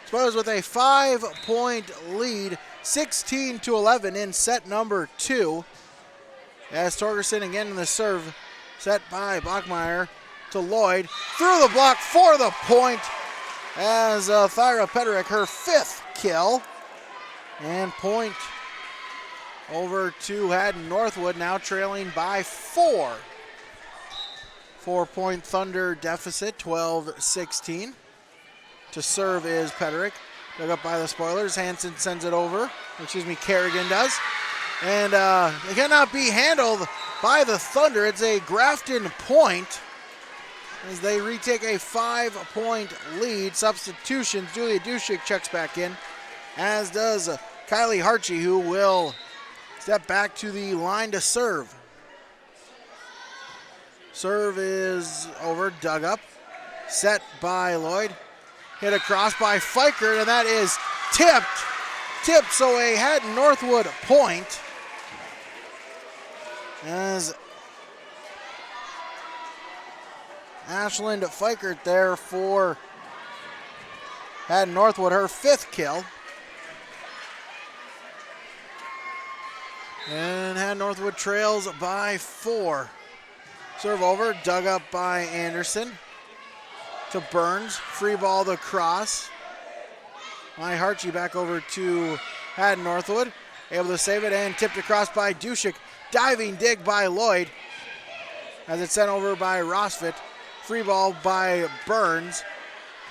Spoilers with a 5-point lead, 16-11 in set number 2. As Torgerson again in the serve. Set by Bachmeyer to Lloyd. Through the block for the point as Thyra Peterick, her 5th kill. And point over to Hatton-Northwood, now trailing by 4. 4-point Thunder deficit, 12-16. To serve is Peterick. Dug up by the Spoilers. Hansen sends it over. Kerrigan does. And it cannot be handled by the Thunder. It's a Grafton point as they retake a 5-point lead. Substitutions, Julia Dushik checks back in, as does Kylie Harchie, who will step back to the line to serve. Serve is over, dug up, set by Lloyd, hit across by Fikert, and that is tipped, so a Hatton-Northwood point. As Ashland Fikert there for Hatton-Northwood, her 5th kill. And Hatton-Northwood trails by 4. Serve over, dug up by Anderson to Burns. Free ball to cross. My Harchie back over to Hatton-Northwood. Able to save it and tipped across by Dushik. Diving dig by Lloyd as it's sent over by Rosfit. Free ball by Burns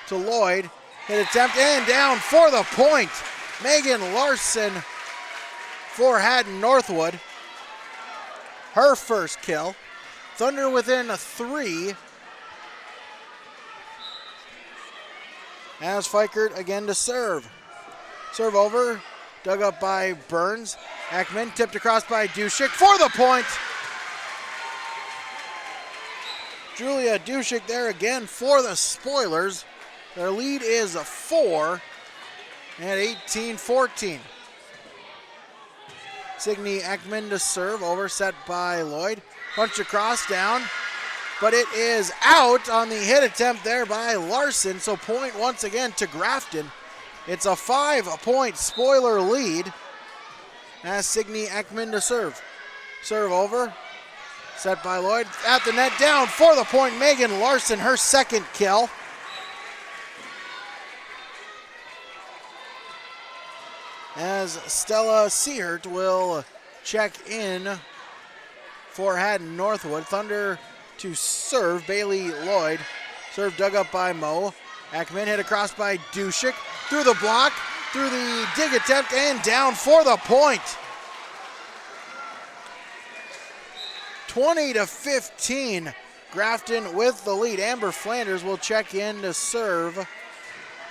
to Lloyd. Hit attempt and down for the point. Megan Larson for Hatton-Northwood. Her 1st kill. Thunder within 3. As Fikert again to serve. Serve over. Dug up by Burns. Ekman tipped across by Dushik for the point. Julia Dushik there again for the Spoilers. Their lead is 4 at 18-14. Signe Ekman to serve, overset by Lloyd. Punch across, down, but it is out on the hit attempt there by Larson, so point once again to Grafton. It's a 5-point Spoiler lead as Signe Ekman to serve. Serve over, set by Lloyd, at the net, down for the point, Megan Larson, her 2nd kill. As Stella Seehert will check in for Hatton-Northwood. Thunder to serve, Bailey Lloyd. Serve dug up by Moe. Ekman hit across by Dushik. Through the block, through the dig attempt, and down for the point. 20-15. Grafton with the lead. Amber Flanders will check in to serve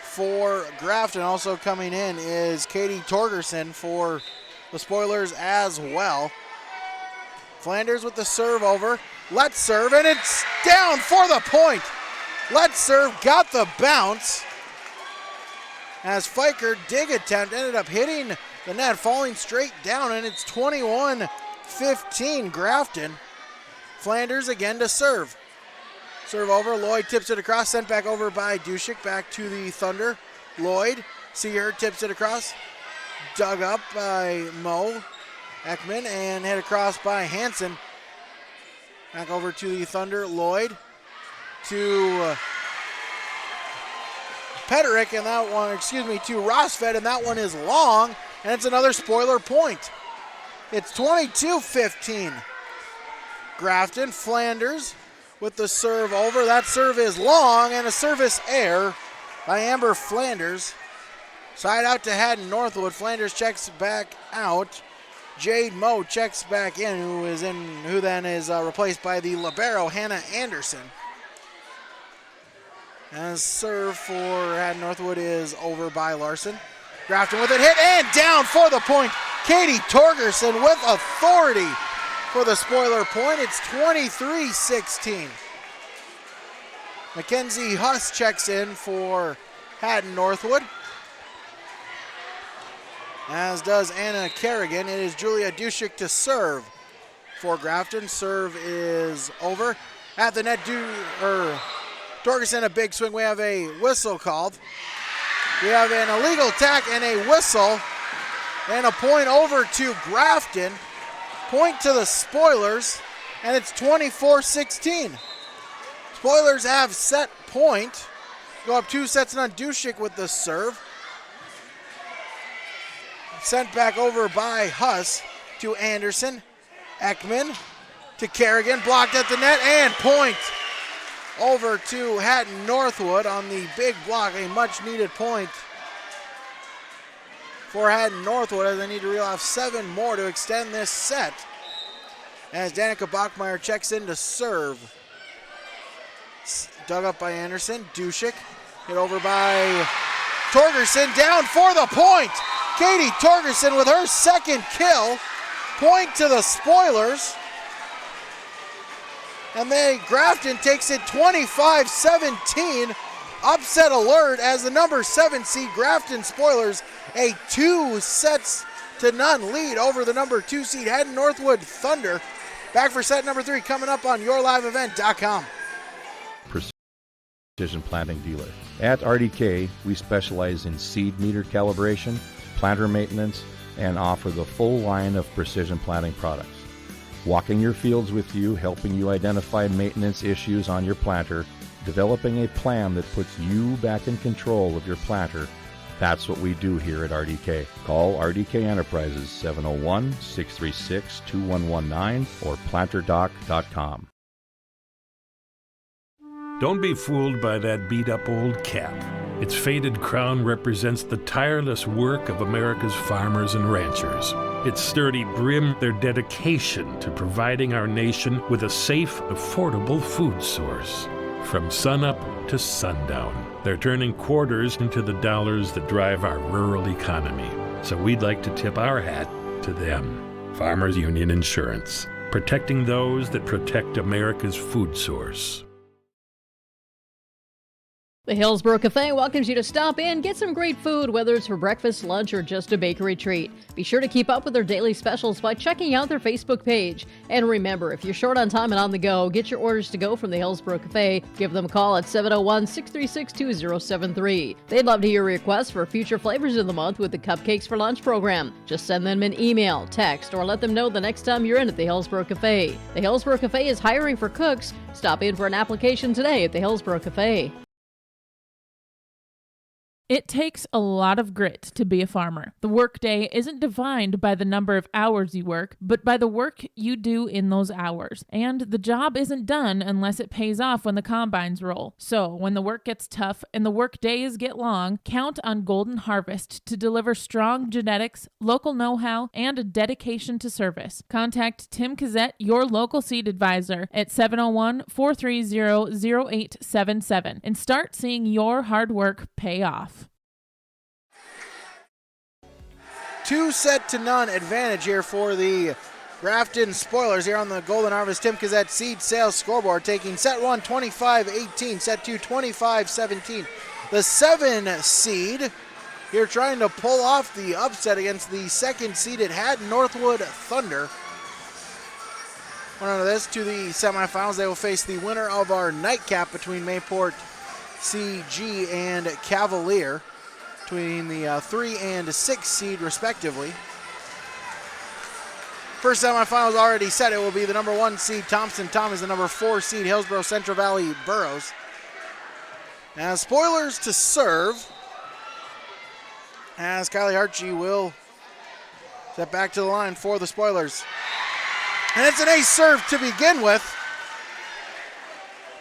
for Grafton. Also coming in is Katie Torgerson for the Spoilers as well. Flanders with the serve over. Let's serve, and it's down for the point. Let's serve got the bounce. As Fiker dig attempt ended up hitting the net, falling straight down, and it's 21-15 Grafton. Flanders again to serve. Serve over, Lloyd tips it across, sent back over by Dushik, back to the Thunder. Lloyd, see her, tips it across. Dug up by Mo Ekman and hit across by Hansen. Back over to the Thunder, Lloyd to Peterick, and that one, to Rosfed, and that one is long, and it's another Spoiler point. It's 22-15. Grafton, Flanders with the serve over. That serve is long, and a service error by Amber Flanders. Side out to Hatton-Northwood. Flanders checks back out. Jade Moe checks back in, who then is replaced by the libero Hannah Anderson. As serve for Hatton-Northwood is over by Larson. Grafton with it, hit and down for the point. Katie Torgerson with authority for the Spoiler point. It's 23-16. Mackenzie Huss checks in for Hatton-Northwood, as does Anna Kerrigan. It is Julia Dushik to serve for Grafton. Serve is over. At the net, Torgerson, a big swing. We have a whistle called. We have an illegal tack and a whistle, and a point over to Grafton. Point to the Spoilers, and it's 24-16. Spoilers have set point. Go up 2 sets on Dushik with the serve. Sent back over by Huss to Anderson. Ekman to Kerrigan, blocked at the net, and point over to Hatton-Northwood on the big block. A much needed point for Hatton-Northwood, as they need to reel off 7 more to extend this set. As Danica Bachmeyer checks in to serve. Dug up by Anderson. Dushik hit over by Torgerson, down for the point. Katie Torgerson with her second kill. Point to the Spoilers. And Grafton takes it 25-17. Upset alert as the number 7 seed Grafton Spoilers a 2-0 lead over the number 2 seed Hatton-Northwood Thunder. Back for set number 3 coming up on YourLiveEvent.com. Precision Planting Dealer. At RDK, we specialize in seed meter calibration, planter maintenance, and offer the full line of precision planting products. Walking your fields with you, helping you identify maintenance issues on your planter, developing a plan that puts you back in control of your planter. That's what we do here at RDK. Call RDK Enterprises 701-636-2119 or planterdoc.com. Don't be fooled by that beat-up old cap. Its faded crown represents the tireless work of America's farmers and ranchers. Its sturdy brim, their dedication to providing our nation with a safe, affordable food source. From sunup to sundown, they're turning quarters into the dollars that drive our rural economy. So we'd like to tip our hat to them. Farmers Union Insurance, protecting those that protect America's food source. The Hillsborough Cafe welcomes you to stop in, get some great food, whether it's for breakfast, lunch, or just a bakery treat. Be sure to keep up with their daily specials by checking out their Facebook page. And remember, if you're short on time and on the go, get your orders to go from the Hillsborough Cafe. Give them a call at 701-636-2073. They'd love to hear requests for future flavors of the month with the Cupcakes for Lunch program. Just send them an email, text, or let them know the next time you're in at the Hillsborough Cafe. The Hillsborough Cafe is hiring for cooks. Stop in for an application today at the Hillsborough Cafe. It takes a lot of grit to be a farmer. The workday isn't defined by the number of hours you work, but by the work you do in those hours. And the job isn't done unless it pays off when the combines roll. So when the work gets tough and the work days get long, count on Golden Harvest to deliver strong genetics, local know-how, and a dedication to service. Contact Tim Cassette, your local seed advisor, at 701-430-0877 and start seeing your hard work pay off. 2-0 advantage here for the Grafton Spoilers here on the Golden Harvest Tim Cassette seed sales scoreboard, taking set 1 25-18, set 2 25-17. The 7 seed here trying to pull off the upset against the 2nd seeded Hatton-Northwood Thunder. Going on to this, to the semifinals, they will face the winner of our nightcap between Mayport CG and Cavalier, between the 3 and 6 seed respectively. First semifinals already set. It will be the number 1 seed Thompson Thomas, the number 4 seed Hillsborough Central Valley Burrows. As Spoilers to serve, as Kylie Hartje will step back to the line for the Spoilers. And it's an ace serve to begin with,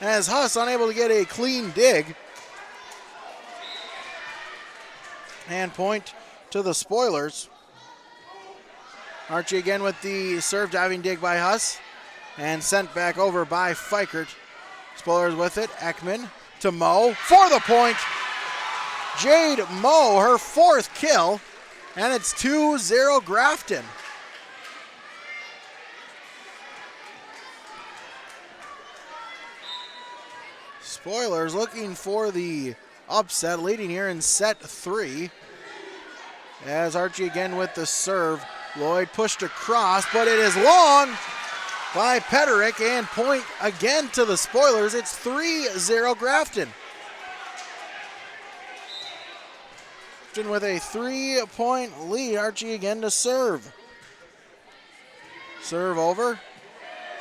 as Huss unable to get a clean dig. And point to the Spoilers. Archie again with the serve, diving dig by Huss, and sent back over by Fikert. Spoilers with it, Ekman to Moe for the point. Jade Moe, her 4th kill, and it's 2-0 Grafton. Spoilers looking for the upset, leading here in set 3. As Archie again with the serve. Lloyd pushed across, but it is long by Peterick, and point again to the Spoilers. It's 3-0 Grafton. Grafton with a 3-point lead. Archie again to serve. Serve over.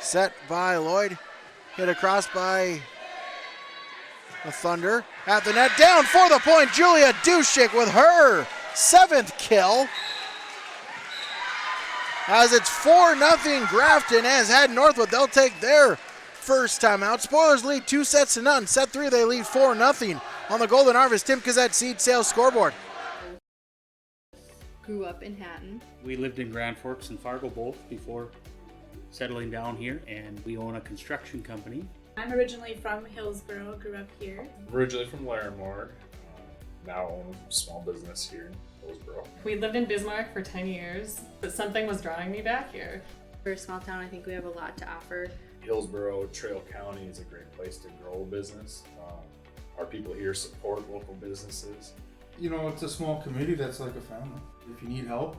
Set by Lloyd. Hit across by the Thunder. At the net, down for the point. Julia Dushik with her 7th kill. As it's 4-0 Grafton, as Hatton-Northwood, they'll take their first timeout. Spoilers lead 2-0. Set 3, they lead 4-0 on the Golden Harvest Tim Cassette seed sales scoreboard. Grew up in Hatton. We lived in Grand Forks and Fargo both before settling down here, and we own a construction company. I'm originally from Hillsborough, grew up here. Originally from Larimore, now own a small business here in Hillsborough. We lived in Bismarck for 10 years, but something was drawing me back here. For a small town, I think we have a lot to offer. Hillsborough, Trail County is a great place to grow a business. Our people here support local businesses. You know, it's a small community that's like a family. If you need help,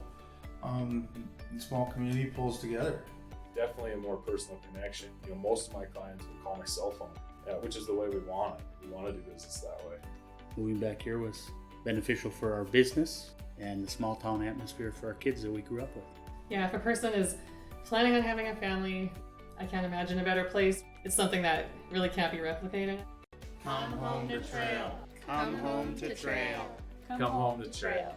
the small community pulls together. Definitely a more personal connection. You know, most of my clients will call my cell phone, which is the way we want it. We want to do business that way. Moving back here was beneficial for our business and the small town atmosphere for our kids that we grew up with. Yeah, if a person is planning on having a family, I can't imagine a better place. It's something that really can't be replicated. Come home to Trail. Come home to Trail. Come home to Trail.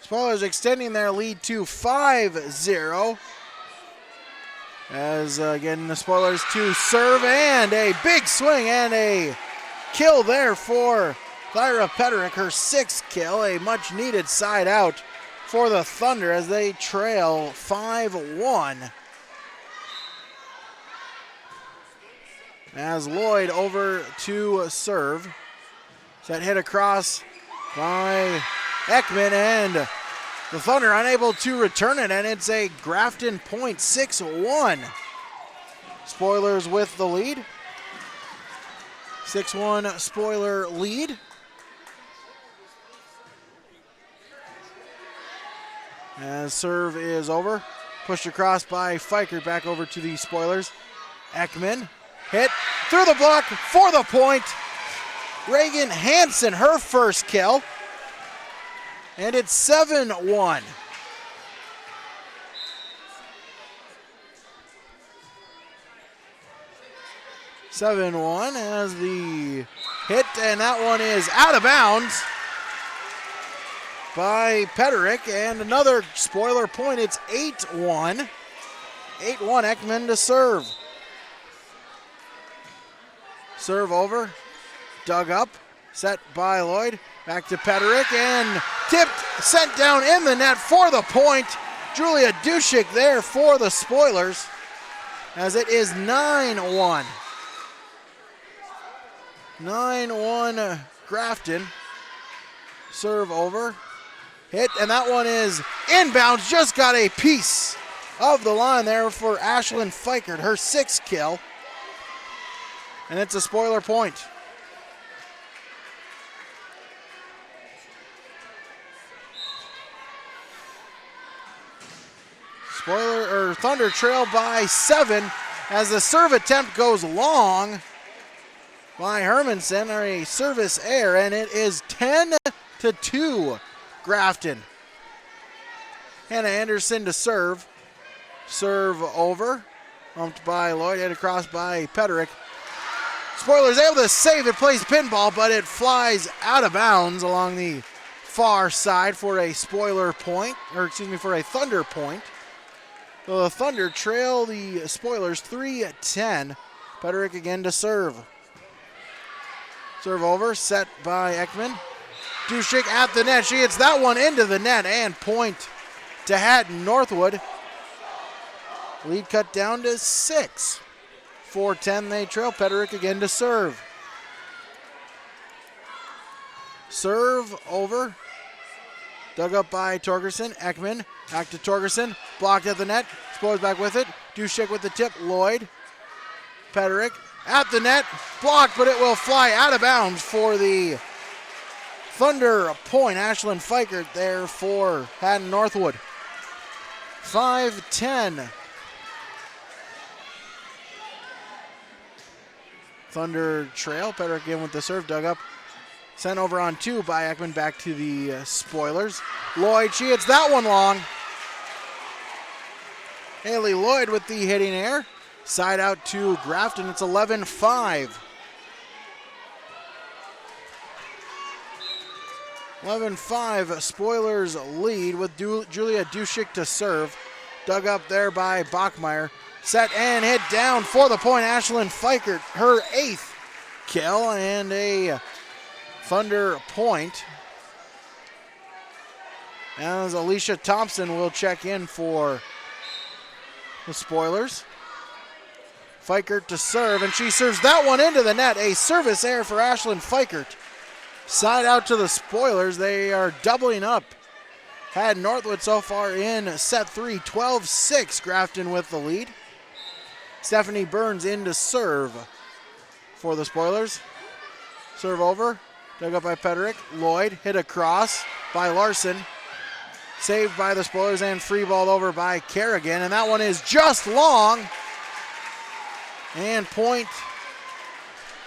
Spoilers extending their lead to 5-0. As again, the Spoilers to serve, and a big swing and a kill there for Thyra Peterick, her 6th kill, a much needed side out for the Thunder as they trail 5-1. As Lloyd over to serve. Set hit across by Ekman, and the Thunder unable to return it, and it's a Grafton point, 6-1. Spoilers with the lead. 6-1 Spoiler lead. As serve is over. Pushed across by Fikert, back over to the Spoilers. Ekman hit through the block for the point. Reagan Hansen, her 1st kill. And it's 7-1. 7-1 as the hit, and that one is out of bounds by Peterick, and another spoiler point. It's 8-1. 8-1, Ekman to serve. Serve over, dug up, set by Lloyd. Back to Peterick, and tipped, sent down in the net for the point. Julia Dushik there for the spoilers, as it is 9-1. 9-1 Grafton. Serve over, hit, and that one is inbounds. Just got a piece of the line there for Ashlyn Fikert, her 6th kill. And it's a spoiler point. Thunder trail by 7 as the serve attempt goes long by Hermanson, or a service error, and it is 10-2 Grafton. Hannah Anderson to serve. Serve over, bumped by Lloyd, hit across by Peterick. Spoilers able to save it, plays pinball, but it flies out of bounds along the far side for a spoiler point, or excuse me, for a Thunder point. So the Thunder trail the Spoilers 3-10. Peterick again to serve. Serve over, set by Ekman. Dushik at the net. She hits that one into the net, and point to Hatton-Northwood. Lead cut down to 6. 4-10 they trail. Peterick again to serve. Serve over. Dug up by Torgerson. Ekman back to Torgerson. Blocked at the net. Spoilers back with it. Dushik with the tip. Lloyd. Peterick at the net. Blocked, but it will fly out of bounds for the Thunder point. Ashlyn Fikert there for Hatton-Northwood. 5-10. Thunder trail. Peterick again with the serve. Dug up. Sent over on 2 by Ekman, back to the Spoilers. Lloyd, she hits that one long. Haley Lloyd with the hitting air. Side out to Grafton. It's 11-5. 11-5, Spoilers lead with Julia Dushik to serve. Dug up there by Bachmeyer. Set and hit down for the point. Ashlyn Fikert, her 8th kill, and a Thunder point. As Alicia Thompson will check in for the Spoilers. Fikert to serve, and she serves that one into the net. A service error for Ashlyn Fikert. Side out to the Spoilers. They are doubling up. Hatton-Northwood so far in set 3, 12-6. Grafton with the lead. Stephanie Burns in to serve for the Spoilers. Serve over. Dug up by Peterick. Lloyd hit across by Larson. Saved by the Spoilers and free balled over by Kerrigan. And that one is just long. And point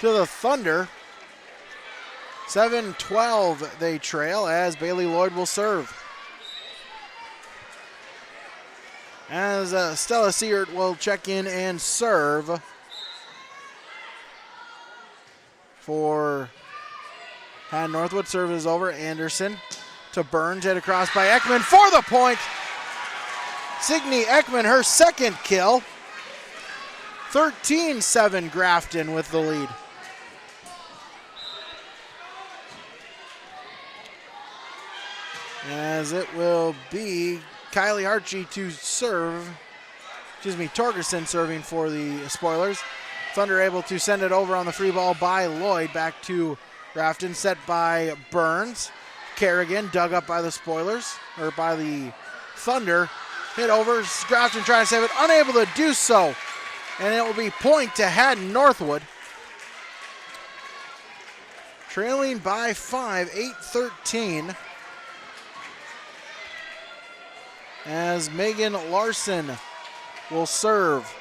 to the Thunder. 7-12 they trail as Bailey Lloyd will serve. As Stella Seart will check in and serve for Hatton-Northwood. Serve is over. Anderson to Burns, hit across by Ekman for the point. Signe Ekman, her 2nd kill. 13-7 Grafton with the lead. As it will be Kylie Archie to serve. Torgerson serving for the Spoilers. Thunder able to send it over on the free ball by Lloyd. Back to Grafton, set by Burns. Kerrigan dug up by the Spoilers, or by the Thunder. Hit over, Grafton trying to save it, unable to do so. And it will be point to Hatton-Northwood. Trailing by 5, 8-13. As Megan Larson will serve.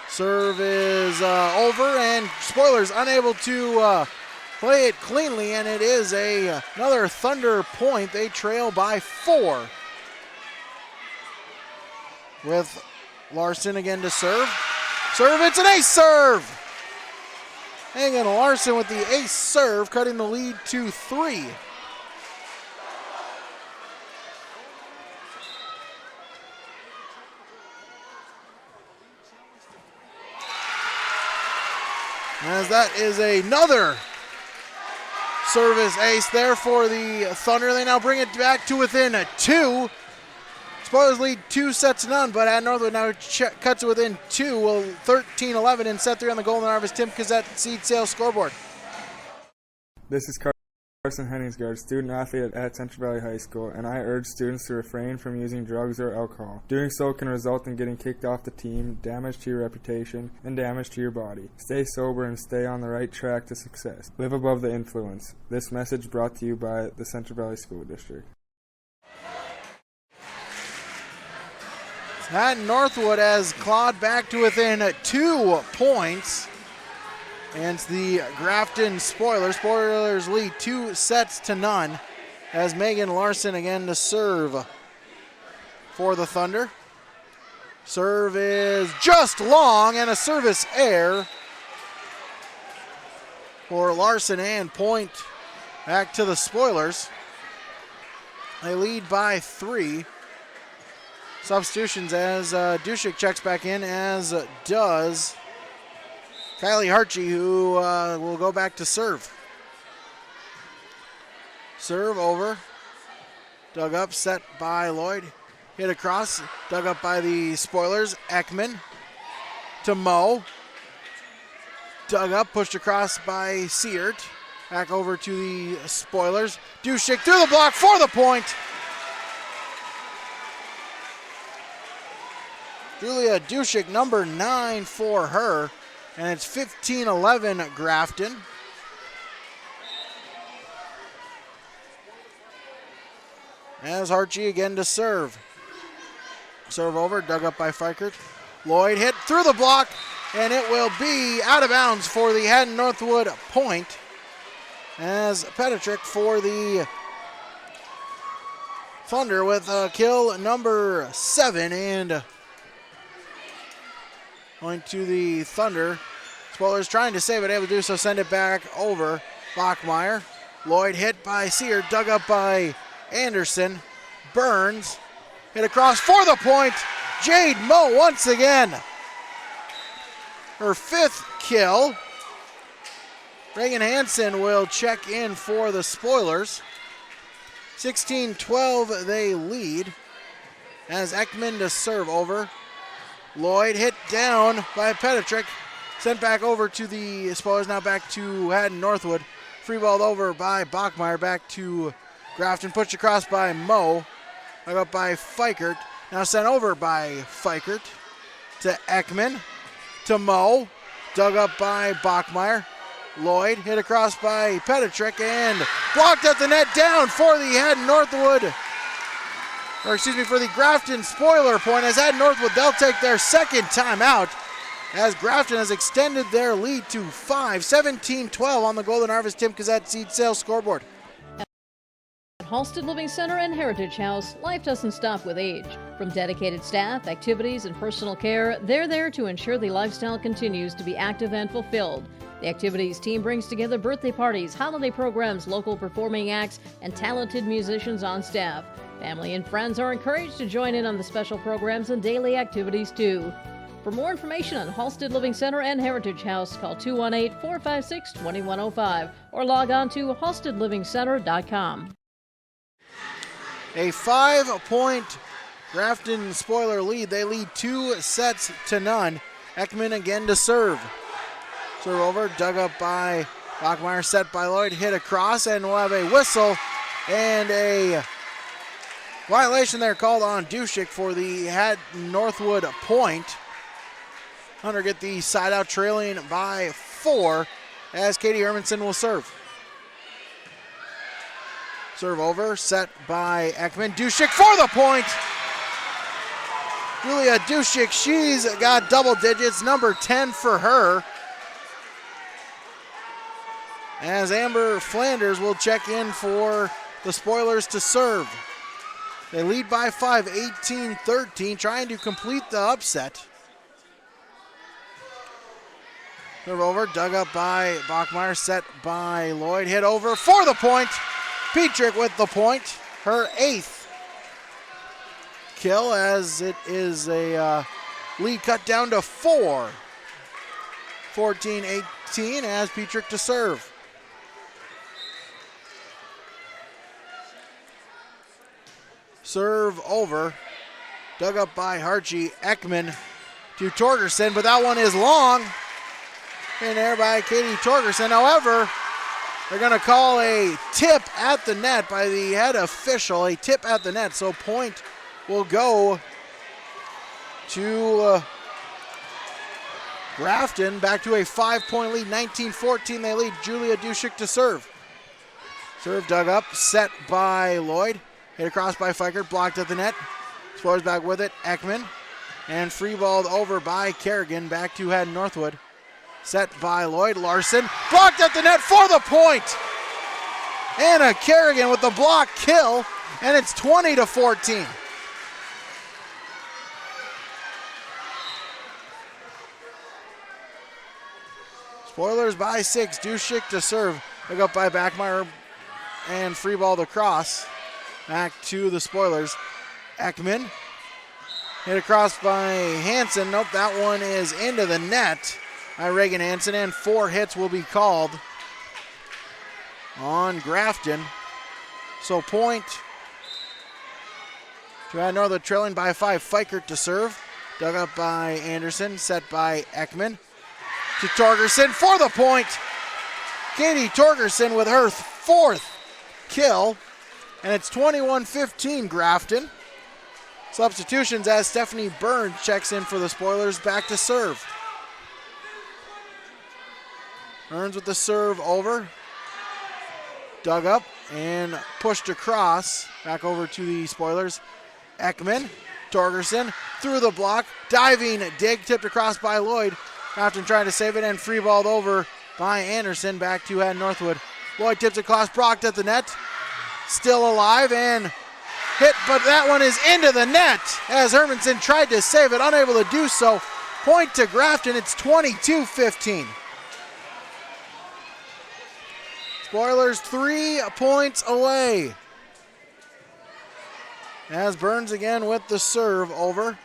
Serve is over, and Spoilers unable to play it cleanly, and it is another Thunder point. They trail by 4. with Larson again to serve. Serve, it's an ace serve! Megan Larson with the ace serve, cutting the lead to 3. As that is another service ace there for the Thunder. They now bring it back to within 2. Spoilers lead 2-0, but Hatton-Northwood now cuts it within 2. Well, 13-11 in set 3 on the Golden Harvest Tim Cassette seed sales scoreboard. This is Carson Henningsgaard, student athlete at Central Valley High School, and I urge students to refrain from using drugs or alcohol. Doing so can result in getting kicked off the team, damage to your reputation, and damage to your body. Stay sober and stay on the right track to success. Live above the influence. This message brought to you by the Central Valley School District. Hatton-Northwood has clawed back to within 2 points. And it's the Grafton Spoilers. Spoilers lead 2-0 as Megan Larson again to serve for the Thunder. Serve is just long and a service error for Larson, and point back to the Spoilers. They lead by 3. Substitutions as Dushik checks back in, as does Kylie Harchie, who will go back to serve. Serve over. Dug up, set by Lloyd. Hit across, dug up by the Spoilers. Ekman to Moe. Dug up, pushed across by Seart. Back over to the Spoilers. Dushik through the block for the point. Julia Dushik, number 9 for her. And it's 15-11 Grafton. As Harchie again to serve. Serve over, dug up by Fikert. Lloyd hit through the block, and it will be out of bounds for the Hatton-Northwood point. As Petrick for the Thunder with kill number 7, and going to the Thunder. Spoilers trying to save it, able to do so, send it back over. Bachmeyer. Lloyd hit by Sear, dug up by Anderson. Burns hit across for the point. Jade Moe once again. Her 5th kill. Reagan Hansen will check in for the Spoilers. 16-12 they lead. As Ekman to serve over. Lloyd hit down by Petrick. Sent back over to the Spoilers, now back to Hatton-Northwood. Free balled over by Bachmeyer, back to Grafton. Pushed across by Moe. Dug up by Fikert. Now sent over by Fikert to Ekman. To Moe. Dug up by Bachmeyer. Lloyd hit across by Petrick and blocked at the net, down for the Hatton-Northwood. For the Grafton Spoiler point. As Hatton-Northwood, they'll take their second timeout, as Grafton has extended their lead to 5. 17-12 on the Golden Harvest Tim Cassette seed sales scoreboard. At Halsted Living Center and Heritage House, life doesn't stop with age. From dedicated staff, activities, and personal care, they're there to ensure the lifestyle continues to be active and fulfilled. The activities team brings together birthday parties, holiday programs, local performing acts, and talented musicians on staff. Family and friends are encouraged to join in on the special programs and daily activities too. For more information on Halsted Living Center and Heritage House, call 218-456-2105 or log on to halstedlivingcenter.com. A 5-point Grafton Spoiler lead. They lead 2-0. Ekman again to serve. Serve over, dug up by Bachmeyer, set by Lloyd, hit across, and we'll have a whistle and a violation there called on Dushik for the Hatton-Northwood point. Hunter get the side out, trailing by 4 as Katie Hermanson will serve. Serve over, set by Ekman. Dushik for the point. Julia Dushik, she's got double digits, number 10 for her. As Amber Flanders will check in for the Spoilers to serve. They lead by 5, 18-13, trying to complete the upset. Serve over, dug up by Bachmeyer, set by Lloyd, hit over for the point. Petrick with the point, her 8th kill, as it is a lead cut down to 4. 14-18 as Petrick to serve. Serve over, dug up by Harchie. Ekman to Torgerson, but that one is long. In there by Katie Torgerson. However, they're going to call a tip at the net by the head official, a tip at the net. So point will go to Grafton, back to a 5-point lead, 19-14. They lead. Julia Dushik to serve. Serve dug up, set by Lloyd. Hit across by Fikert, blocked at the net. Spoilers back with it, Ekman. And free balled over by Kerrigan, back to Hatton-Northwood. Set by Lloyd. Larson, blocked at the net for the point. Anna Kerrigan with the block kill, and it's 20-14. Spoilers by 6. Dushik to serve. Pick up by Bachmeyer and free balled across. Back to the Spoilers. Ekman. Hit across by Hansen. Nope, that one is into the net by Reagan Hansen, and 4 hits will be called on Grafton. So point to Hatton-Northwood, trailing by 5. Fikert to serve. Dug up by Anderson, set by Ekman. To Torgerson for the point. Katie Torgerson with her 4th kill. And it's 21-15 Grafton. Substitutions as Stephanie Burns checks in for the Spoilers, back to serve. Burns with the serve over. Dug up and pushed across. Back over to the Spoilers. Ekman, Torgerson through the block. Diving dig, tipped across by Lloyd. Grafton trying to save it and free balled over by Anderson. Back to Hatton-Northwood. Lloyd tips across, blocked at the net. Still alive and hit, but that one is into the net as Hermanson tried to save it, unable to do so. Point to Grafton, it's 22-15. Spoilers 3 points away. As Burns again with the serve over.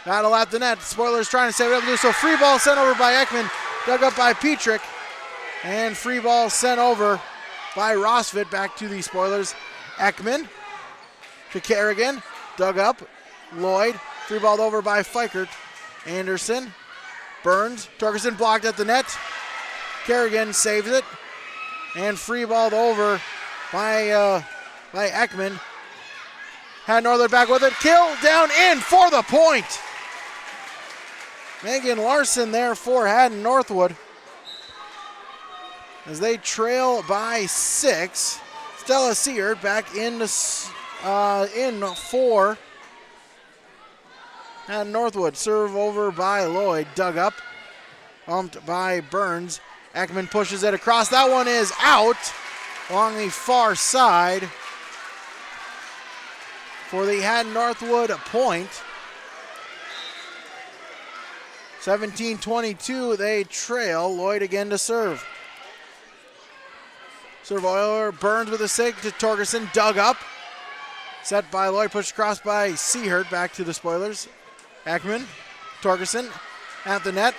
Battle at the net. Spoilers trying to save it up to do so. Free ball sent over by Ekman, dug up by Petrick, and free ball sent over by Rossfit, back to the Spoilers. Ekman to Kerrigan, dug up. Lloyd, free balled over by Fikert. Anderson, Burns, Torgerson blocked at the net. Kerrigan saves it, and free balled over by Ekman. Hatton-Northwood back with it. Kill down in for the point. Megan Larson there for Hatton-Northwood as they trail by 6. Stella Seard back in for Hatton-Northwood. Serve over by Lloyd. Dug up. Bumped by Burns. Ekman pushes it across. That one is out along the far side for the Hatton-Northwood point. 17-22, they trail. Lloyd again to serve. Serve over, Burns with a sig to Torgerson, dug up. Set by Lloyd, pushed across by Seahert, back to the Spoilers. Ekman, Torgerson at the net.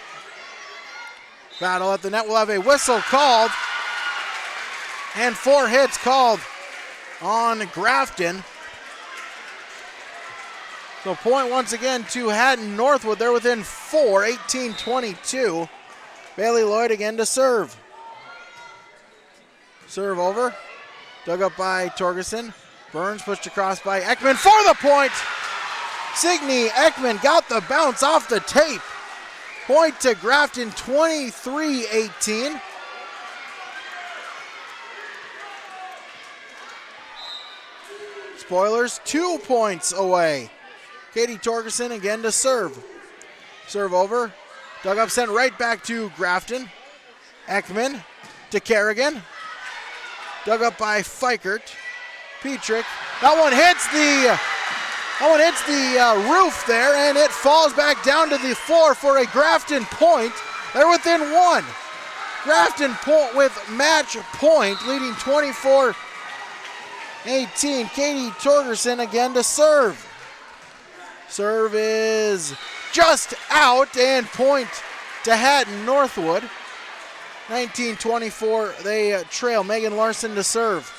Battle at the net, we'll have a whistle called. And 4 hits called on Grafton. So point once again to Hatton-Northwood. They're within 4, 18-22. Bailey Lloyd again to serve. Serve over. Dug up by Torgerson. Burns pushed across by Ekman for the point. Signe Ekman got the bounce off the tape. Point to Grafton, 23-18. Spoilers 2 points away. Katie Torgerson again to serve. Serve over. Dug up, sent right back to Grafton. Ekman to Kerrigan. Dug up by Fikert. Petrick. That one hits the Oh, and hits the roof there, and it falls back down to the floor for a Grafton point. They're within one. Grafton point with match point, leading 24-18. Katie Torgerson again to serve. Serve is just out, and point to Hatton-Northwood. 19-24, they trail. Megan Larson to serve.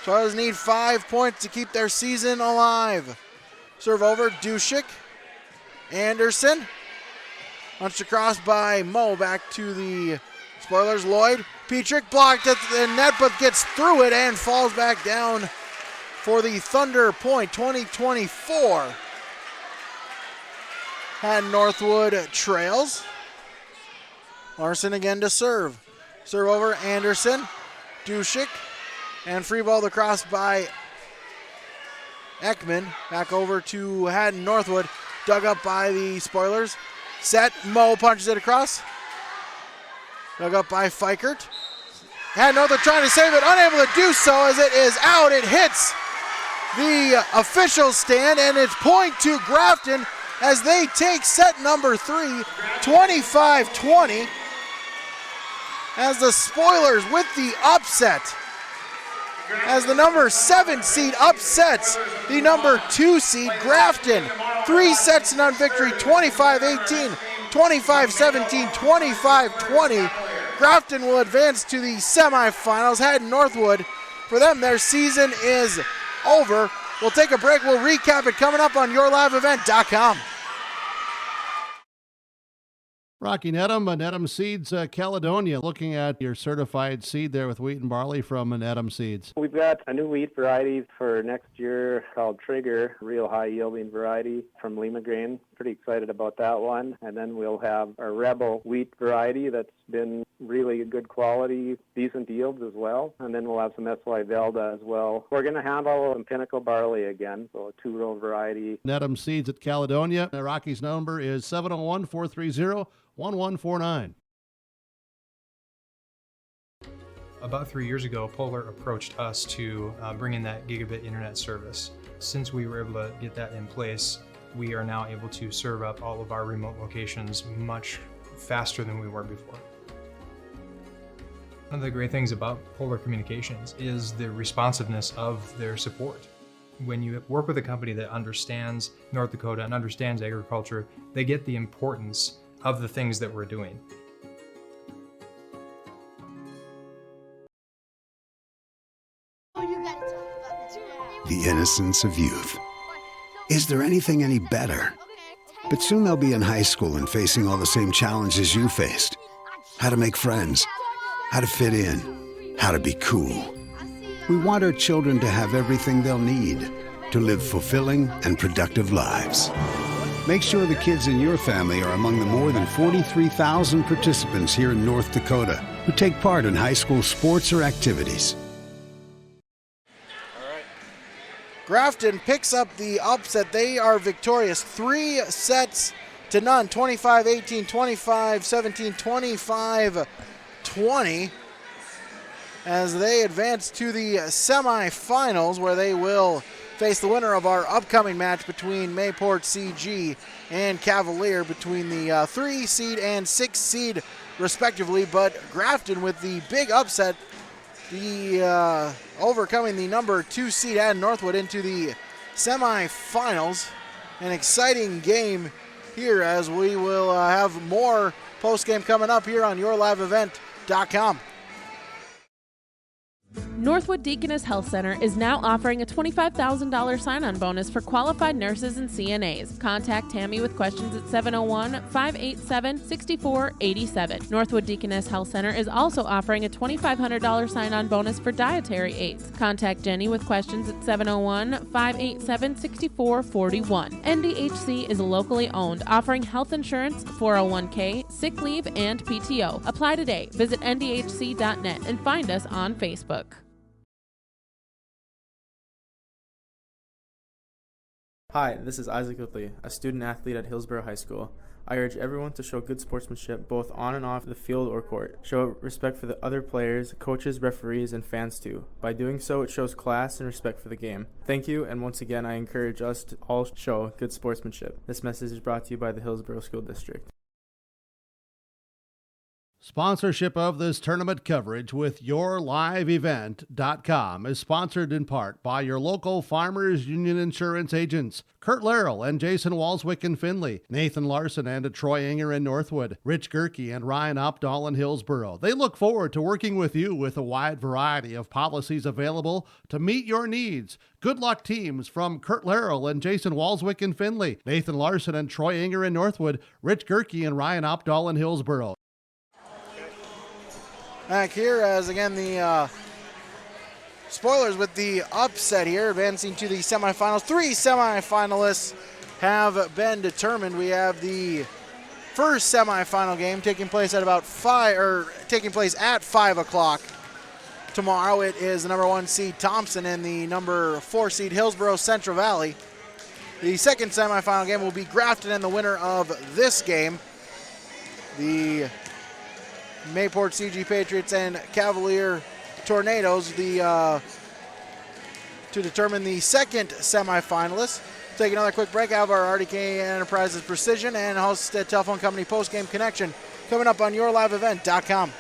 Charlottes need 5 points to keep their season alive. Serve over, Dushik. Anderson. Punched across by Moe, back to the spoilers. Lloyd. Petrick blocked at the net, but gets through it and falls back down for the Thunder point, 20-24. Hatton-Northwood trails. Larson again to serve. Serve over, Anderson. Dushik. And free ball across by Ekman. Back over to Hatton-Northwood. Dug up by the spoilers. Set. Moe punches it across. Dug up by Fikert. Hatton-Northwood trying to save it. Unable to do so as it is out. It hits the official stand, and it's point to Grafton as they take set number 3, 25-20. As the spoilers with the upset. As the number 7 seed upsets the number 2 seed Grafton. 3 sets and none victory, 25-18, 25-17, 25-20. Grafton will advance to the semifinals. Hatton-Northwood, for them, their season is over. We'll take a break. We'll recap it coming up on YourLiveEvent.com. Rocky Nedham, Nedham Seeds, Caledonia. Looking at your certified seed there with wheat and barley from Nedham Seeds. We've got a new wheat variety for next year called Trigger, real high yielding variety from Lima Grain. Pretty excited about that one. And then we'll have a Rebel wheat variety that's been really good quality, decent yields as well. And then we'll have some SY Velda as well. We're going to handle some Pinnacle barley again, so a 2-row variety. Nedham Seeds at Caledonia. Rocky's number is 701-430-1149. About 3 years ago, Polar approached us to bring in that gigabit internet service. Since we were able to get that in place, we are now able to serve up all of our remote locations much faster than we were before. One of the great things about Polar Communications is the responsiveness of their support. When you work with a company that understands North Dakota and understands agriculture, they get the importance of the things that we're doing. The innocence of youth. Is there anything any better? But soon they'll be in high school and facing all the same challenges you faced. How to make friends, how to fit in, how to be cool. We want our children to have everything they'll need to live fulfilling and productive lives. Make sure the kids in your family are among the more than 43,000 participants here in North Dakota who take part in high school sports or activities. Grafton picks up the upset. They are victorious 3 sets to none, 25-18, 25-17, 25-20, as they advance to the semifinals, where they will face the winner of our upcoming match between Mayport CG and Cavalier, between the 3 seed and 6 seed respectively. But Grafton with the big upset, the overcoming the number 2 seed Hatton-Northwood into the semifinals. An exciting game here, as we will have more post-game coming up here on YourLiveEvent.com. Northwood Deaconess Health Center is now offering a $25,000 sign-on bonus for qualified nurses and CNAs. Contact Tammy with questions at 701-587-6487. Northwood Deaconess Health Center is also offering a $2,500 sign-on bonus for dietary aides. Contact Jenny with questions at 701-587-6441. NDHC is locally owned, offering health insurance, 401k, sick leave, and PTO. Apply today. Visit ndhc.net and find us on Facebook. Hi, this is Isaac Whitley, a student athlete at Hillsborough High School. I urge everyone to show good sportsmanship both on and off the field or court. Show respect for the other players, coaches, referees, and fans too. By doing so, it shows class and respect for the game. Thank you, and once again, I encourage us to all show good sportsmanship. This message is brought to you by the Hillsborough School District. Sponsorship of this tournament coverage with YourLiveEvent.com is sponsored in part by your local Farmers Union Insurance agents, Kurt Larrell and Jason Walswick in Findlay, Nathan Larson and Troy Inger in Northwood, Rich Gerke and Ryan Opdahl in Hillsborough. They look forward to working with you with a wide variety of policies available to meet your needs. Good luck, teams, from Kurt Larrell and Jason Walswick in Findlay, Nathan Larson and Troy Inger in Northwood, Rich Gerke and Ryan Opdahl in Hillsborough. Back here as again the Spoilers with the upset here, advancing to the semifinals. 3 semifinalists have been determined. We have the first semifinal game taking place at about 5 o'clock tomorrow. It is the number 1 seed Thompson and the number 4 seed Hillsborough Central Valley. The second semifinal game will be Grafton, and the winner of this game, the Mayport CG Patriots and Cavalier Tornadoes, to determine the second semifinalist. Take another quick break. Have our RDK Enterprises Precision and Halstead Telephone Company post-game connection coming up on YourLiveEvent.com.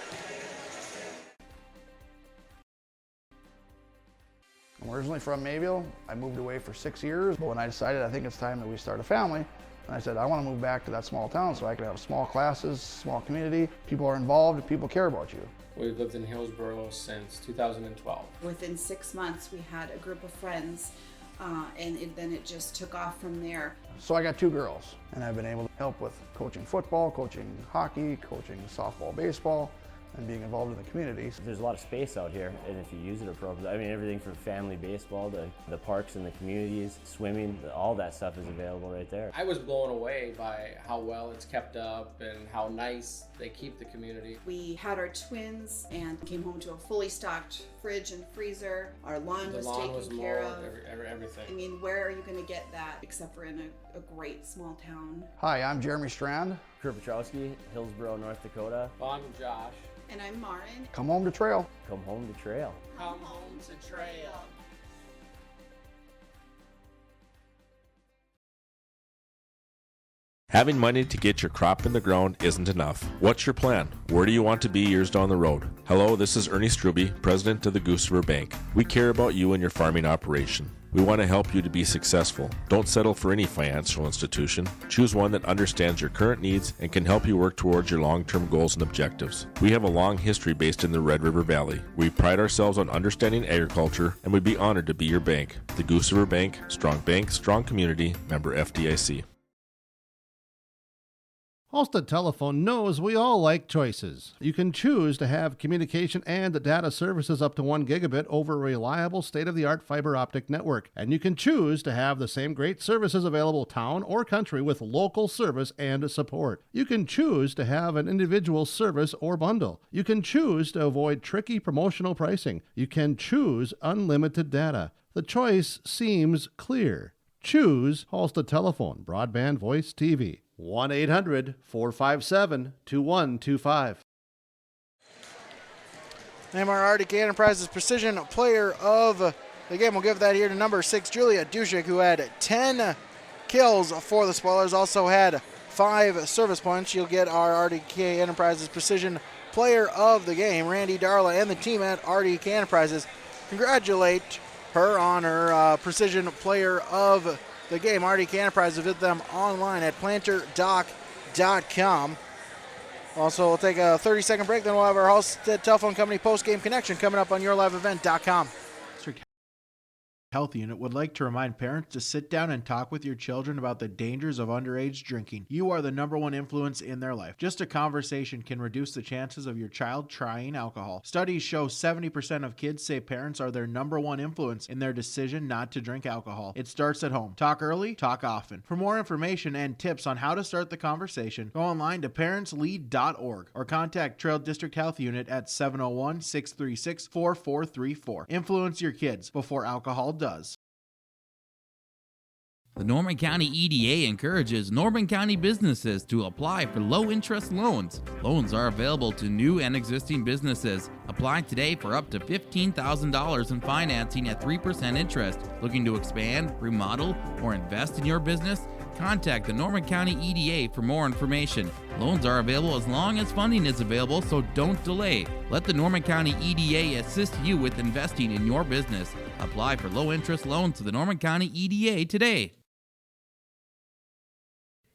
I'm originally from Mayville. I moved away for 6 years, but when I decided I think it's time that we start a family, and I said, I want to move back to that small town so I can have small classes, small community. People are involved, people care about you. We've lived in Hillsborough since 2012. Within 6 months, we had a group of friends, and then it just took off from there. So I got 2 girls, and I've been able to help with coaching football, coaching hockey, coaching softball, baseball, and being involved in the community. There's a lot of space out here, and if you use it appropriately, I mean, everything from family baseball to the parks and the communities, swimming, all that stuff is available right there. I was blown away by how well it's kept up and how nice they keep the community. We had our twins and came home to a fully stocked fridge and freezer. Our lawn was taken care of. Everything. I mean, where are you going to get that except for in a great small town? Hi, I'm Jeremy Strand. Kurt Petrowski, Hillsborough, North Dakota. I'm Josh. And I'm Marin. Come home to trail. Come home to trail. Come home to trail. Having money to get your crop in the ground isn't enough. What's your plan? Where do you want to be years down the road? Hello, this is Ernie Struby, president of the Goose River Bank. We care about you and your farming operation. We want to help you to be successful. Don't settle for any financial institution. Choose one that understands your current needs and can help you work towards your long-term goals and objectives. We have a long history based in the Red River Valley. We pride ourselves on understanding agriculture, and we'd be honored to be your bank. The Goose River Bank, strong community, member FDIC. Halstead Telephone knows we all like choices. You can choose to have communication and data services up to 1 gigabit over a reliable state-of-the-art fiber optic network. And you can choose to have the same great services available town or country with local service and support. You can choose to have an individual service or bundle. You can choose to avoid tricky promotional pricing. You can choose unlimited data. The choice seems clear. Choose Halstead Telephone, broadband voice TV. 1-800-457-2125. Name our RDK Enterprises Precision Player of the Game. We'll give that here to number 6, Julia Dushik, who had 10 kills for the Spoilers, also had 5 service points. She'll get our RDK Enterprises Precision Player of the Game. Randy Darla and the team at RDK Enterprises congratulate her on her Precision Player of the Game. RDK Enterprises, visit them online at planterdoc.com. Also, we'll take a 30-second break, then we'll have our Halstead Telephone Company post-game connection coming up on YourLiveEvent.com. Health Unit would like to remind parents to sit down and talk with your children about the dangers of underage drinking. You are the number 1 influence in their life. Just a conversation can reduce the chances of your child trying alcohol. Studies show 70% of kids say parents are their number 1 influence in their decision not to drink alcohol. It starts at home. Talk early, talk often. For more information and tips on how to start the conversation, go online to parentslead.org or contact Trail District Health Unit at 701-636-4434. Influence your kids before alcohol does. The Norman County EDA encourages Norman County businesses to apply for low-interest loans. Loans are available to new and existing businesses. Apply today for up to $15,000 in financing at 3% interest. Looking to expand, remodel, or invest in your business? Contact the Norman County EDA for more information. Loans are available as long as funding is available, so don't delay. Let the Norman County EDA assist you with investing in your business. Apply for low-interest loans to the Norman County EDA today.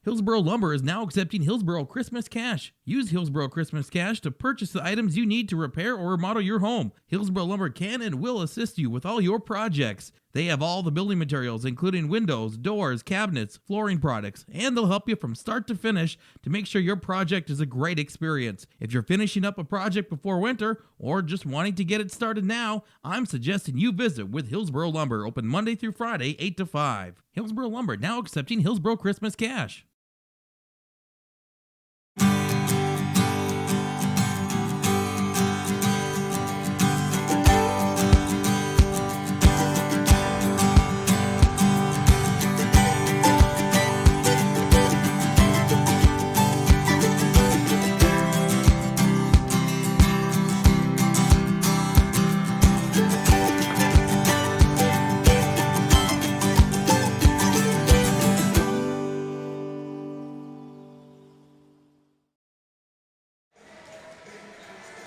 Hillsboro Lumber is now accepting Hillsboro Christmas Cash. Use Hillsboro Christmas Cash to purchase the items you need to repair or remodel your home. Hillsboro Lumber can and will assist you with all your projects. They have all the building materials, including windows, doors, cabinets, flooring products, and they'll help you from start to finish to make sure your project is a great experience. If you're finishing up a project before winter or just wanting to get it started now, I'm suggesting you visit with Hillsboro Lumber, open Monday through Friday, 8 to 5. Hillsboro Lumber now accepting Hillsboro Christmas Cash.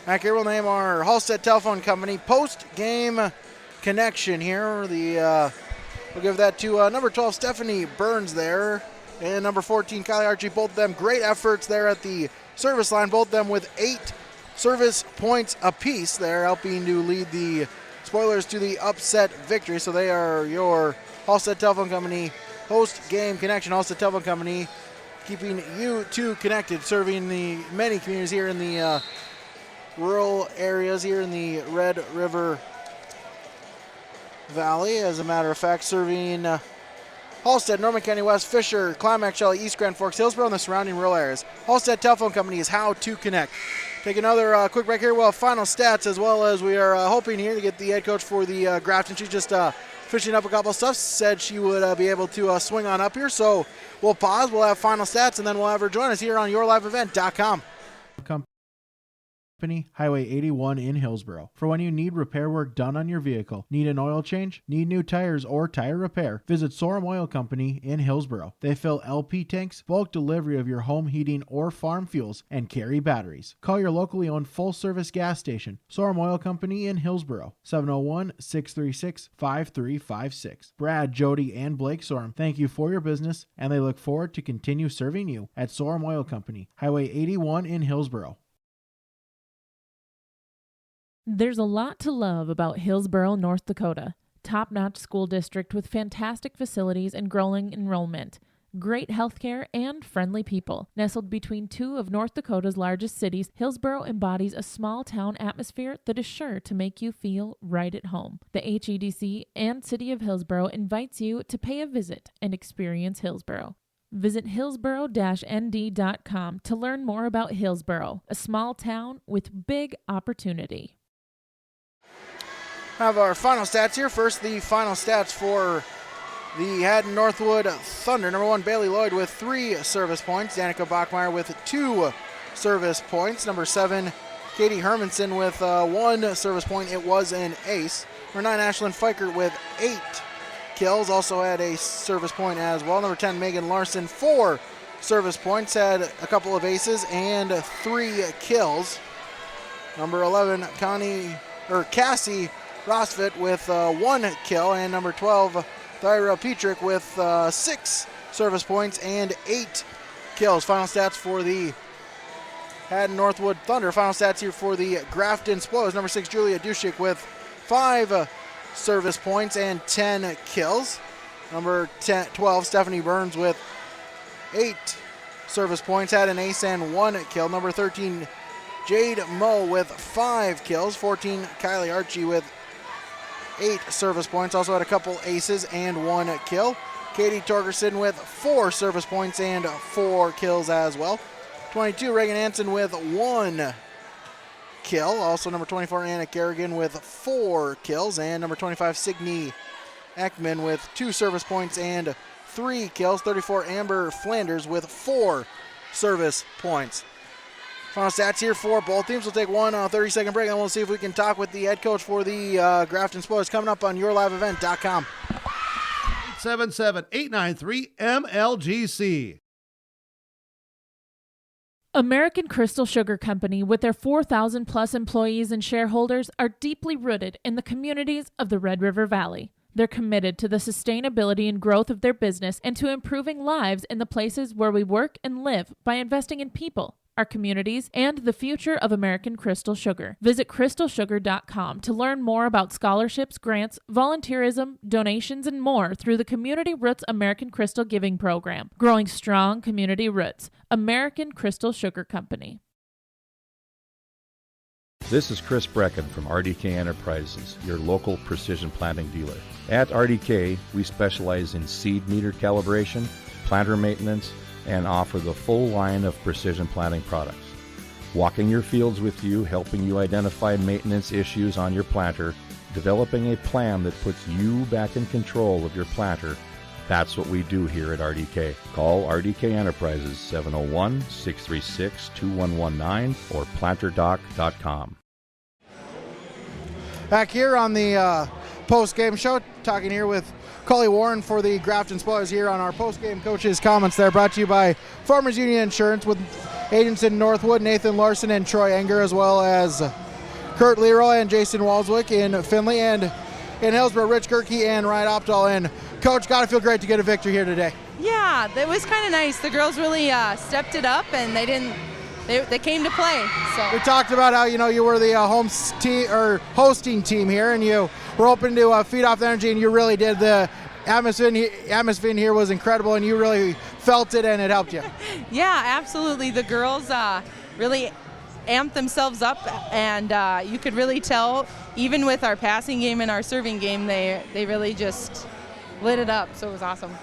Back here, we'll name our Halstead Telephone Company post-game connection here. We'll give that to number 12, Stephanie Burns there, and number 14, Kylie Archie. Both of them great efforts there at the service line, both of them with 8 service points apiece there, helping to lead the Spoilers to the upset victory. So they are your Halstead Telephone Company post-game connection. Halstead Telephone Company keeping you two connected, serving the many communities here in the rural areas here in the Red River Valley. As a matter of fact, serving Halstead, Norman County West, Fisher, Climax, Shelley, East Grand Forks, Hillsboro, and the surrounding rural areas. Halstead Telephone Company is how to connect. Take another quick break here. We'll have final stats, as well as we are hoping here to get the head coach for the Grafton. She's just finishing up a couple of stuff. Said she would be able to swing on up here. So we'll pause. We'll have final stats, and then we'll have her join us here on YourLiveEvent.com. Highway 81 in Hillsboro. For when you need repair work done on your vehicle, need an oil change, need new tires, or tire repair, visit Sorum Oil Company in Hillsboro. They fill LP tanks, bulk delivery of your home heating or farm fuels, and carry batteries. Call your locally owned full-service gas station, Sorum Oil Company in Hillsboro, 701-636-5356. Brad, Jody, and Blake Sorum thank you for your business, and they look forward to continue serving you at Sorum Oil Company, Highway 81 in Hillsboro. There's a lot to love about Hillsboro, North Dakota. Top-notch school district with fantastic facilities and growing enrollment. Great healthcare and friendly people. Nestled between two of North Dakota's largest cities, Hillsboro embodies a small-town atmosphere that is sure to make you feel right at home. The HEDC and City of Hillsboro invites you to pay a visit and experience Hillsboro. Visit hillsboro-nd.com to learn more about Hillsboro, a small town with big opportunity. Have our final stats here. First, the final stats for the Hatton-Northwood Thunder. Number 1, Bailey Lloyd with 3 service points. Danica Bachmeyer with 2 service points. Number 7, Katie Hermanson with 1 service point. It was an ace. Number 9, Ashlyn Fikert with 8 kills. Also had a service point as well. Number 10, Megan Larson, 4 service points. Had a couple of aces and 3 kills. Number 11, Cassie Rosfit with 1 kill, and number 12, Thyra Petrick with 6 service points and 8 kills. Final stats for the Hatton-Northwood Thunder. Final stats here for the Grafton Spoilers. Number 6, Julia Dushik with 5 service points and 10 kills. Number 12, Stephanie Burns with 8 service points, had an ace and 1 kill. Number 13, Jade Moe with 5 kills. 14, Kylie Archie with 8 service points. Also had a couple aces and 1 kill. Katie Torgerson with 4 service points and 4 kills as well. 22, Reagan Hansen with 1 kill. Also number 24, Anna Kerrigan with 4 kills. And number 25, Signe Ekman with 2 service points and 3 kills, 34 Amber Flanders with 4 service points. Final stats here for both teams. We'll take one 30-second break, and we'll see if we can talk with the head coach for the Grafton Spoilers coming up on yourliveevent.com. 877-893-MLGC. American Crystal Sugar Company, with their 4,000 plus employees and shareholders, are deeply rooted in the communities of the Red River Valley. They're committed to the sustainability and growth of their business and to improving lives in the places where we work and live by investing in people, our communities, and the future of American Crystal Sugar. Visit crystalsugar.com to learn more about scholarships, grants, volunteerism, donations, and more through the Community Roots American Crystal Giving Program. Growing strong community roots. American Crystal Sugar Company. This is Chris Brecken from RDK Enterprises, your local precision planting dealer. At RDK, we specialize in seed meter calibration, planter maintenance, and offer the full line of precision planting products. Walking your fields with you, helping you identify maintenance issues on your planter, developing a plan that puts you back in control of your planter. That's what we do here at RDK. Call RDK Enterprises 701-636-2119 or planterdoc.com. Back here on the post-game show, talking here with Coley Warren for the Grafton Spoilers here on our post-game coaches' comments there, brought to you by Farmers Union Insurance with Hatton-Northwood, Nathan Larson, and Troy Enger, as well as Kurt Leroy and Jason Walswick in Findlay, and in Hillsborough, Rich Gerke and Ryan Opdahl. And Coach, gotta feel great to get a victory here today. Yeah, that was kind of nice. The girls really stepped it up, and they came to play. So we talked about how you were the hosting team here, and you were hoping to feed off the energy, and you really did. The atmosphere here was incredible, and you really felt it, and it helped you. Yeah, absolutely. The girls really amped themselves up, and you could really tell, even with our passing game and our serving game, they really just lit it up. So it was awesome.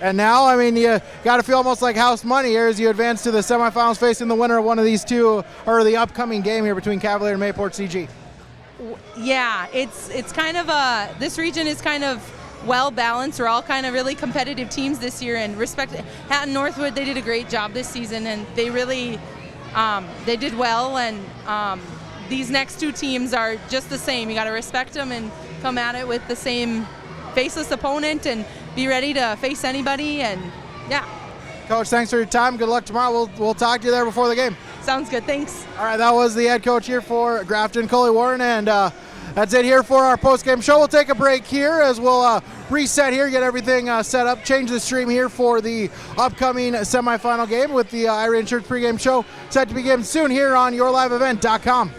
And now, I mean, you got to feel almost like house money here as you advance to the semifinals, facing the winner of one of these two, or the upcoming game here between Cavalier and Mayport CG. Yeah, it's kind of this region is kind of well balanced. We're all kind of really competitive teams this year, and Hatton-Northwood, they did a great job this season, and they really they did well. And these next two teams are just the same. You got to respect them and come at it with the same faceless opponent and be ready to face anybody. And yeah. Coach, thanks for your time. Good luck tomorrow. We'll talk to you there before the game. Sounds good. Thanks. All right, that was the head coach here for Grafton, Coley Warren, and that's it here for our post-game show. We'll take a break here as we'll reset here, get everything set up, change the stream here for the upcoming semifinal game with the Ira Insurance pregame show set to begin soon here on yourliveevent.com.